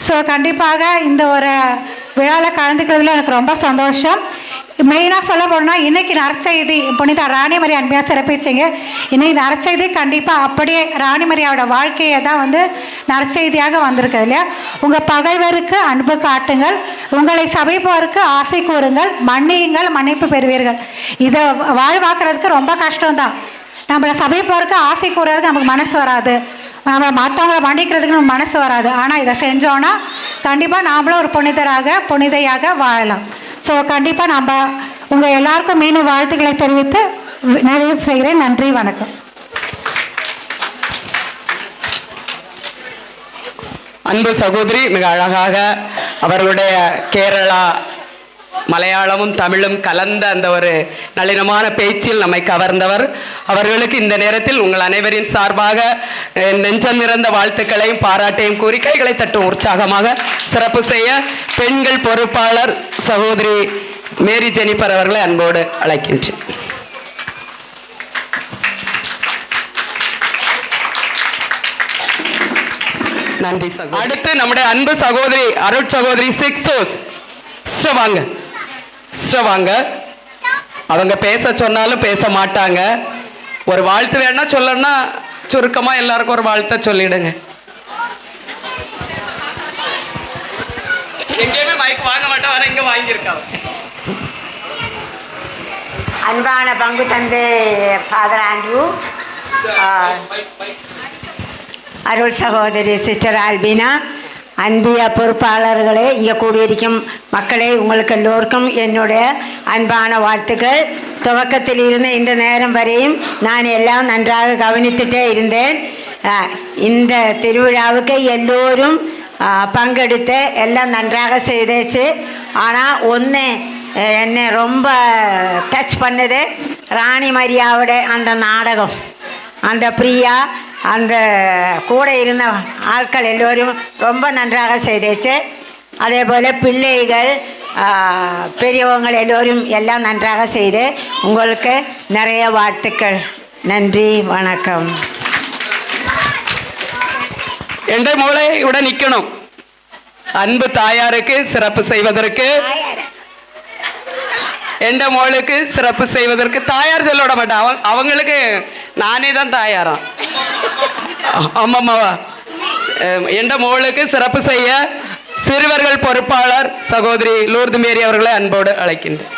ஸோ கண்டிப்பாக இந்த ஒரு விழாவில் கலந்துக்கிறதுல எனக்கு ரொம்ப சந்தோஷம். மெயினாக சொல்ல போனால் இன்றைக்கி நற்செய்தி புனித ராணி மரியா அன்பியாக சிறப்பிச்சிங்க. இன்றைக்கி நற்செய்தி கண்டிப்பாக அப்படியே ராணி மரியாவோட வாழ்க்கையை தான் வந்து நற்செய்தியாக வந்திருக்கு இல்லையா. உங்கள் பகைவருக்கு அன்பு காட்டுங்கள், உங்களை சபிப்போருக்கு ஆசை கூறுங்கள், மன்னியுங்கள் மன்னிப்பு பெறுவீர்கள். இதை வாழ்வாக்குறதுக்கு ரொம்ப கஷ்டம்தான். நம்மளை சபிப்போருக்கு ஆசை கூறுறதுக்கு நமக்கு மனசு வராது, நம்ம மற்றவங்களை மன்னிக்கிறதுக்கு நம்ம மனசு வராது. ஆனால் இதை செஞ்சோன்னா கண்டிப்பாக நாமளும் ஒரு புனிதையாக வாழலாம். ஸோ கண்டிப்பாக நம்ம உங்கள் எல்லாருக்கும் மீண்டும் வாழ்த்துக்களை தெரிவித்து நிறைவு செய்கிறேன். நன்றி, வணக்கம். அன்பு சகோதரி மிக அழகாக அவர்களுடைய கேரளா மலையாளமும் தமிழும் கலந்த அந்த ஒரு நளினமான பேச்சில் நம்மை கவர்ந்தவர். அவர்களுக்கு இந்த நேரத்தில் உங்கள் அனைவரின் சார்பாக நெஞ்சம் நிறைந்த வாழ்த்துக்களையும் பாராட்டையும் கூறி கைகளை தட்டும் உற்சாகமாக சிறப்பு செய்ய பெண்கள் பொறுப்பாளர் சகோதரி மேரி ஜெனிஃபர் அவர்களை அன்போடு அழைக்கின்றேன். நன்றி சகோதரி. அடுத்து நம்முடைய அன்பு சகோதரி அருட்சகோதரி சிக்ஸ்தோஸ் வாங்க. அவங்க பேச சொன்னாலும் பேச மாட்டாங்க. ஒரு வாழ்த்து வேணா சொல்லணும்னா சுருக்கமா எல்லாருக்கும் ஒரு வாழ்த்த சொல்லிடுங்க. எங்கேயுமே மைக் வாங்க மாட்டோம், வர இங்க வாங்கியிருக்காங்க. அன்பான பங்கு தந்தை ஃபாதர் ஆண்ட்ரூ, அருள் சகோதரி சிஸ்டர் ஆல்பினா, அன்பிய பொறுப்பாளர்களே, இங்கே கூடியிருக்கும் மக்களே, உங்களுக்கு எல்லோருக்கும் என்னுடைய அன்பான வாழ்த்துக்கள். துவக்கத்தில் இருந்த இந்த நேரம் வரையும் நான் எல்லாம் நன்றாக கவனித்துட்டே இருந்தேன். இந்த திருவிழாவுக்கு எல்லோரும் பங்கெடுத்து எல்லாம் நன்றாக செய்தேச்சு. ஆனால் ஒன்று என்னை ரொம்ப டச் பண்ணுது, ராணி மரியாவோட அந்த நாடகம், அந்த பிரியா, அந்த கூட இருந்த ஆட்கள் எல்லோரும் ரொம்ப நன்றாக செய்தேச்சு. அதே போல் பிள்ளைகள் பெரியவங்கள் எல்லோரும் எல்லாம் நன்றாக செய்து உங்களுக்கு நிறைய வாழ்த்துக்கள். நன்றி, வணக்கம். என்ற மூளையுடன் நிக்கணும். அன்பு தாயாருக்கு சிறப்பு செய்வதற்கு, என்ற மோளுக்கு சிறப்பு செய்வதற்கு தாயார் சொல்ல விட மாட்டேன். அவங்களுக்கு நானே தான் தாயாராம். அம்மம்மாவா என்ற மோளுக்கு சிறப்பு செய்ய சிறுவர்கள் பொறுப்பாளர் சகோதரி லூர்து மேரி அவர்களை அன்போடு அழைக்கின்றேன்.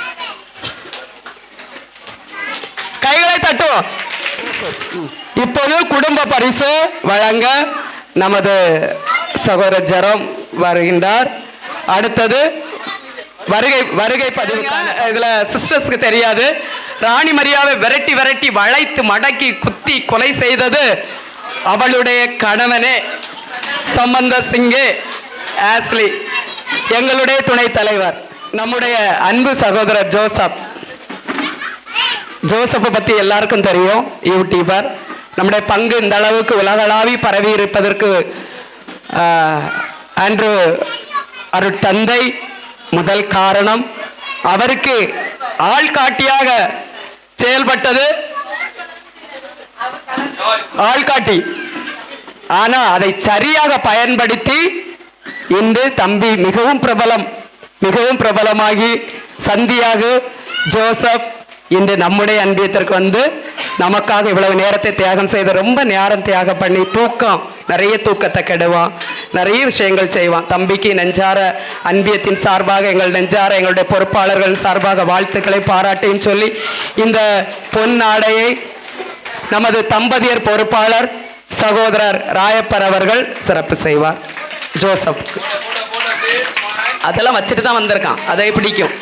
கைகளை தட்டுவோம். இப்போது குடும்ப பரிசு வழங்க நமது சகோதரர் ஜெரம் வருகின்றார். அடுத்தது வருகை பதிவு. இதுல சிஸ்டர்ஸ்க்கு தெரியாது, ராணி மரியாவை விரட்டி விரட்டி வளைத்து மடக்கி குத்தி கொலை செய்தது அவளுடைய கணவனே சம்பந்த சிங்கே ஆஸ்லி, எங்களுடைய துணை தலைவர், நம்முடைய அன்பு சகோதரர் ஜோசப்பை பத்தி எல்லாருக்கும் தெரியும். யூடியூபர். நம்முடைய பங்கு இந்த அளவுக்கு உலகளாவி பரவி இருப்பதற்கு ஆண்ட்ரூ அருட்தந்தை முதல் காரணம். அவருக்கு ஆள்காட்டியாக செயல்பட்டது ஆள்காட்டி. ஆனா அதை சரியாக பயன்படுத்தி இன்று தம்பி மிகவும் பிரபலமாகி சந்தியாக ஜோசப் இன்று நம்முடைய அன்பியத்திற்கு வந்து நமக்காக இவ்வளவு நேரத்தை தியாகம் செய்து ரொம்ப நேரம் தியாகம் பண்ணி நிறைய தூக்கத்தை கெடுவான், நிறைய விஷயங்கள் செய்வான். தம்பிக்கு நெஞ்சார அன்பியத்தின் சார்பாக எங்களுடைய பொறுப்பாளர்கள் சார்பாக வாழ்த்துக்களை பாராட்டையும் சொல்லி இந்த பொன்னாடையை நமது தம்பதியர் பொறுப்பாளர் சகோதரர் ராயப்பர் அவர்கள் சிறப்பு செய்வார். ஜோசப் அதெல்லாம் வச்சுட்டு தான் வந்திருக்கான், அதை பிடிக்கும்.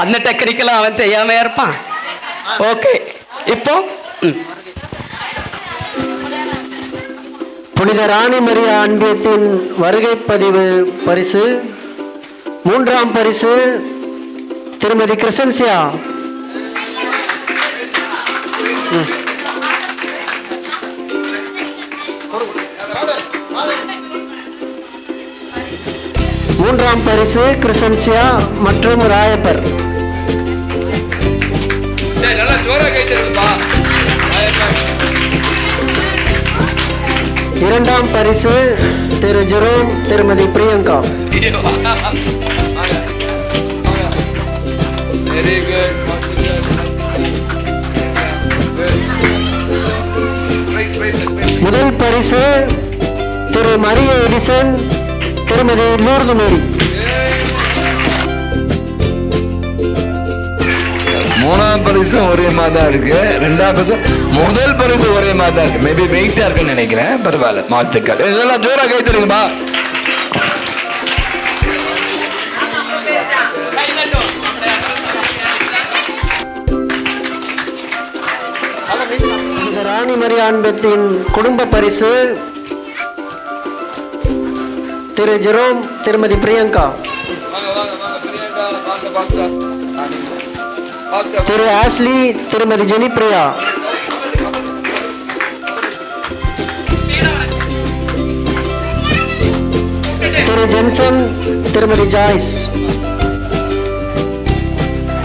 அந்த டெக்னிக்கெல்லாம் அவன் செய்யாம இருப்பான். ஓகே, இப்போ புனித ராணி மரியா அன்பியத்தின் வருகை பதிவு பரிசு. 3ஆம் பரிசு திருமதி கிருசன்சியா. மூன்றாம் பரிசு கிருசன்சியா மற்றும் ராயப்பர். இரண்டாம் பரிசு திரு ஜெரோம் திருமதி பிரியங்கா. முதல் பரிசு திரு மரிய எடிசன் திருமதி லூர்து மேரி. மூணாம் பரிசும் ஒரே மாதிரி தான் இருக்கு. ரெண்டாம் பரிசு முதல் பரிசு ஒரே மாதிரி தான் இருக்கு. மேபி வெயிட்டா இருக்குன்னு நினைக்கிறேன். பரவாயில்ல, வாழ்த்துக்கள். இதெல்லாம் ஜோரா கை தருங்கப்பா. இந்த ராணி மரியா அன்பியத்தின் குடும்ப பரிசு திரு ஜெரோம் திருமதி பிரியங்கா. திரு ஆஸ்லி திருமதி ஜெனிப்ரியா. திரு ஜென்சன் திருமதி ஜாய்ஸ்.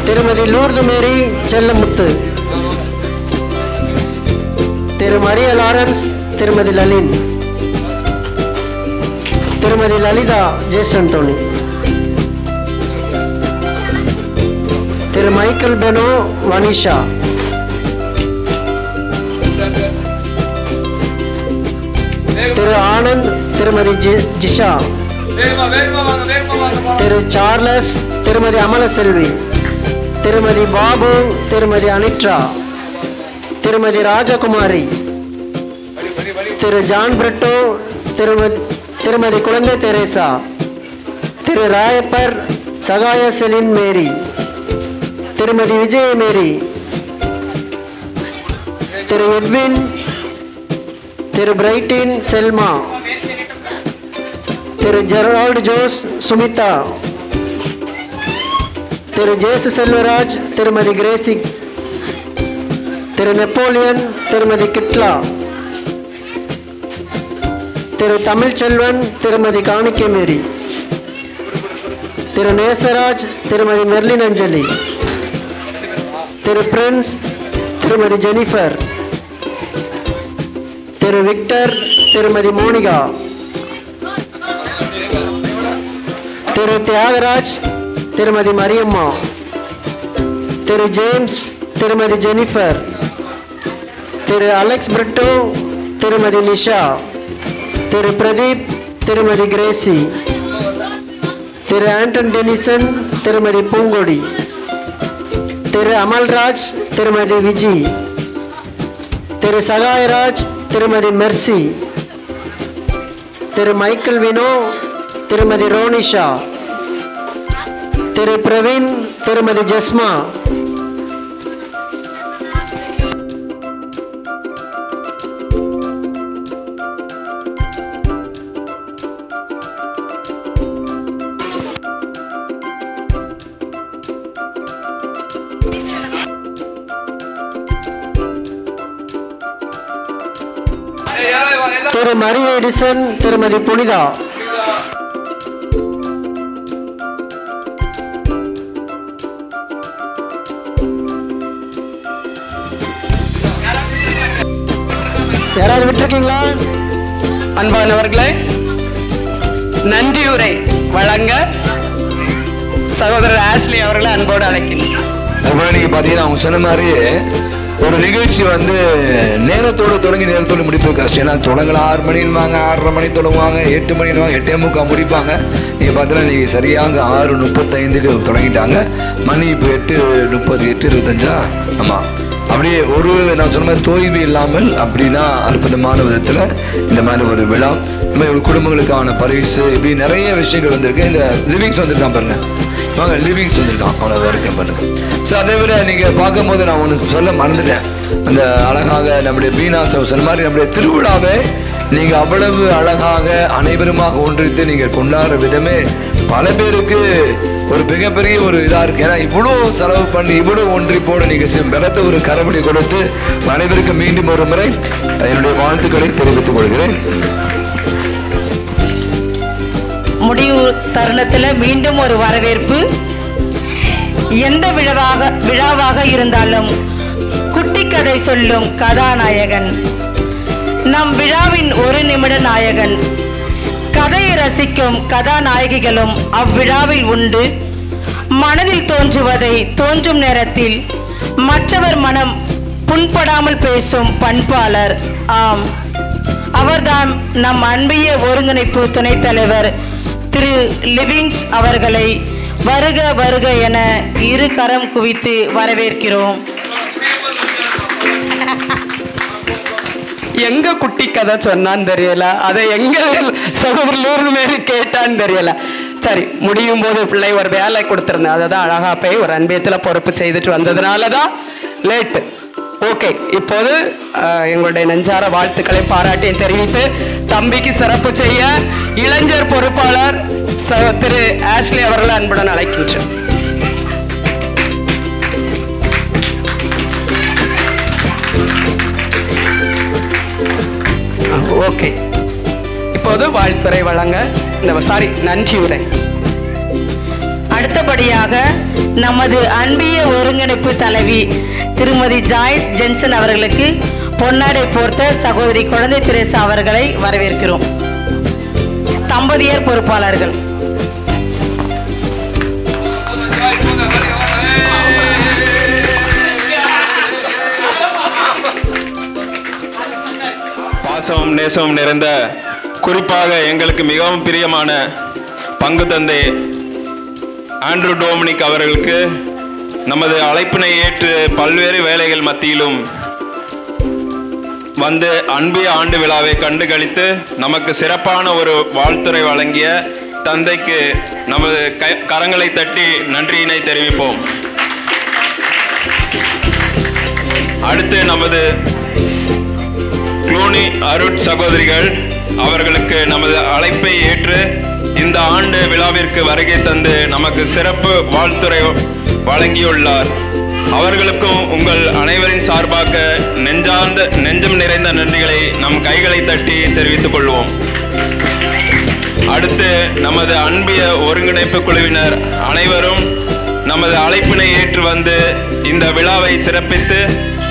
திருமதி லூர்து மேரி செல்லமுத்து. திரு மரியா லாரன்ஸ் திருமதி லலின். திருமதி லலிதா ஜேசன் தோனி. திரு மைக்கேல் பெனோ வனிஷா. திரு ஆனந்த் திருமதி ஜிஷா. திரு சார்லஸ் திருமதி அமலசெல்வி. திருமதி பாபு திருமதி அனிட்ரா. திருமதி ராஜகுமாரி. திரு ஜான் பிரிட்டோ திருமதி குழந்தை தெரேசா. திரு ராயப்பர் சகாய செலின் மேரி. திருமதி விஜய மேரி. திரு எட்வின். திரு பிரைட்டின் செல்மா. திரு ஜெரால்டு ஜோஸ் சுமிதா. திரு ஜேசு செல்வராஜ் திருமதி கிரேசி. திரு நெப்போலியன் திருமதி கிட்லா. திரு தமிழ்ச்செல்வன் திருமதி காணிக்கை மேரி. திரு நேசராஜ் திருமதி மெர்லின் அஞ்சலி, திரு பிரின்ஸ் திருமதி ஜெனிஃபர், திரு விக்டர் திருமதி மோனிகா, திரு தியாகராஜ் திருமதி மரியம்மா, திரு ஜேம்ஸ் திருமதி ஜெனிஃபர், திரு அலெக்ஸ் பிரிட்டோ திருமதி நிஷா, திரு பிரதீப் திருமதி கிரேசி, திரு ஆண்டன் டெனிசன் திருமதி பூங்கொடி, திரு அமல்ராஜ் திருமதி விஜி, திரு சகாயராஜ் திருமதி மெர்சி, திரு மைக்கேல் வினோ திருமதி ரோனிஷா, திரு பிரவீன் திருமதி ஜஸ்மா, திரு மரிய எடிசன் திருமதி புனிதா, யாராவது விட்டுருக்கீங்களா? அன்பானவர்களே, நன்றியுரை வழங்க சகோதரர் ஆஷ்லி அவர்களை அன்போடு அழைக்கிறேன். அதுபோல நீங்க பாத்தீங்கன்னா அவங்க சொன்ன மாதிரி ஒரு நிகழ்ச்சி வந்து நேரத்தோடு தொடங்கி நேரத்தோடு முடிப்பது கஷ்டம். ஏன்னா தொடங்கலாம் 6 மணின்வாங்க, 6:30 மணி தொடங்குவாங்க, 8 மணின்வாங்க, 8:45 முடிப்பாங்க. நீங்கள் பார்த்தீங்கன்னா நீங்கள் சரியாக 6:35 தொடங்கிட்டாங்க. மணி இப்போ 8:30, 8:25. ஆமாம், அப்படியே ஒரு நான் சொன்ன மாதிரி தோய்வு இல்லாமல் அப்படின்னா அற்புதமான விதத்தில் இந்த மாதிரி ஒரு விழா, இந்த மாதிரி ஒரு குடும்பங்களுக்கான பரிசு, இப்படி நிறைய விஷயங்கள் வந்திருக்கு. இந்த லிவிங்ஸ் வந்திருக்கான் பாருங்க, வாங்க லிவிங்ஸ் வந்திருக்கான், அவனை வரைக்கும் பண்ணுங்க. ஸோ அதே விட நீங்கள் பார்க்கும்போது நான் ஒன்று சொல்ல மறந்துட்டேன். அந்த அழகாக நம்முடைய பீனா சொன்ன மாதிரி நம்முடைய திருவிழாவை நீங்கள் அவ்வளவு அழகாக அனைவருமாக ஒன்றித்து நீங்கள் கொண்டாடுற விதமே பல பேருக்கு ஒரு மிகப்பெரிய ஒரு இதாக இருக்குது. ஏன்னா இவ்வளோ செலவு பண்ணி இவ்வளோ ஒன்றிப்போடு நீங்கள் பலத்த ஒரு கரவடி கொடுத்து அனைவருக்கும் மீண்டும் ஒரு முறை என்னுடைய வாழ்த்துக்களை தெரிவித்துக் கொள்கிறேன். முடிவு தருணத்தில் மீண்டும் ஒரு வரவேற்பு. எந்த விழாவாக இருந்தாலும் குட்டி கதை சொல்லும் கதாநாயகன் நம் விழாவின் ஒரு நிமிட நாயகன். கதையை ரசிக்கும் கதாநாயகிகளும் அவ்விழாவில் உண்டு. மனதில் தோன்றுவதை தோன்றும் நேரத்தில் மற்றவர் மனம் புண்படாமல் பேசும் பண்பாளர். ஆம், அவர்தான் நம் அன்பிய ஒருங்கிணைப்பு துணைத் தலைவர் திரு லிவிங்ஸ் அவர்களை வருக வருக என இரு கரம் குவித்து வரவேற்கிறோம். எங்க குட்டி கதை சொன்னான்னு தெரியல, அதை எங்க சகோதரர் மாரி கேட்டான்னு தெரியல. சரி, முடியும் போது பிள்ளை ஒரு வேலை கொடுத்துருந்தேன், அதை தான் அழகா போய் ஒரு அன்பியத்தில் பொறுப்பு செய்துட்டு வந்ததுனால தான் லேட்டு. ஓகே, இப்போது எங்களுடைய நெஞ்சார வாழ்த்துக்களை பாராட்டியும் தெரிவித்து தம்பிக்கு சிறப்பு செய்ய இளைஞர் பொறுப்பாளர் திரு ஆஷ்லி அவர்களை அன்புடன் அழைக்கின்றேன். ஓகே, இப்போது வாழ்த்துறை வழங்க நன்றியுரை. அடுத்தபடியாக நமது அன்பிய ஒருங்கிணைப்பு தலைவி திருமதி ஜாய்ஸ் ஜென்சன் அவர்களுக்கு பொன்னாடை போர்த்த சகோதரி குழந்தை திரேசா அவர்களை வரவேற்கிறோம். தம்பதியர் பொறுப்பாளர்கள் பாசமும் நேசமும் நிறைந்த, குறிப்பாக எங்களுக்கு மிகவும் பிரியமான பங்கு தந்தை ஆண்ட்ரூ டோமினிக் அவர்களுக்கு நமது அழைப்பினை ஏற்று பல்வேறு வேலைகள் மத்தியிலும் வந்து அன்பிய ஆண்டு விழாவை கண்டு களித்து நமக்கு சிறப்பான ஒரு வாழ்த்துரை வழங்கிய தந்தைக்கு நமது கரங்களை தட்டி நன்றியினை தெரிவிப்போம். அடுத்து நமது க்ளூனி அருட் சகோதரிகள் அவர்களுக்கு நமது அழைப்பை ஏற்று இந்த ஆண்டு விழாவிற்கு வருகை தந்து நமக்கு சிறப்பு வாழ்த்துரை வழங்கியுள்ளார். அவர்களுக்கும் உங்கள் அனைவரின் சார்பாக நெஞ்சம் நிறைந்த நன்றிகளை நம் கைகளை தட்டி தெரிவித்துக் கொள்வோம். அடுத்து நமது அன்பிய ஒருங்கிணைப்பு குழுவினர் அனைவரும் நமது அழைப்பினை ஏற்று வந்து இந்த விழாவை சிறப்பித்து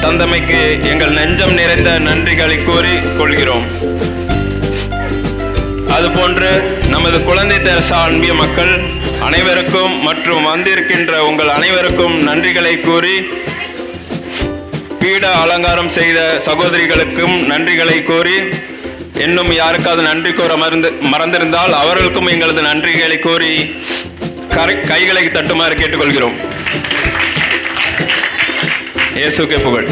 தந்தமைக்கு எங்கள் நெஞ்சம் நிறைந்த நன்றிகளை கூறி கொள்கிறோம். அதுபோன்று நமது குழந்தை தெரசா அன்பிய மக்கள் அனைவருக்கும் மற்றும் வந்திருக்கின்ற உங்கள் அனைவருக்கும் நன்றிகளை கூறி, பீட அலங்காரம் செய்த சகோதரிகளுக்கும் நன்றிகளை கூறி, இன்னும் யாருக்காவது நன்றி கூற மறந்திருந்தால் அவர்களுக்கும் எங்களது நன்றிகளை கூறி கைகளை தட்டுமாறு கேட்டுக்கொள்கிறோம். இயேசுவுக்கே புகழ்.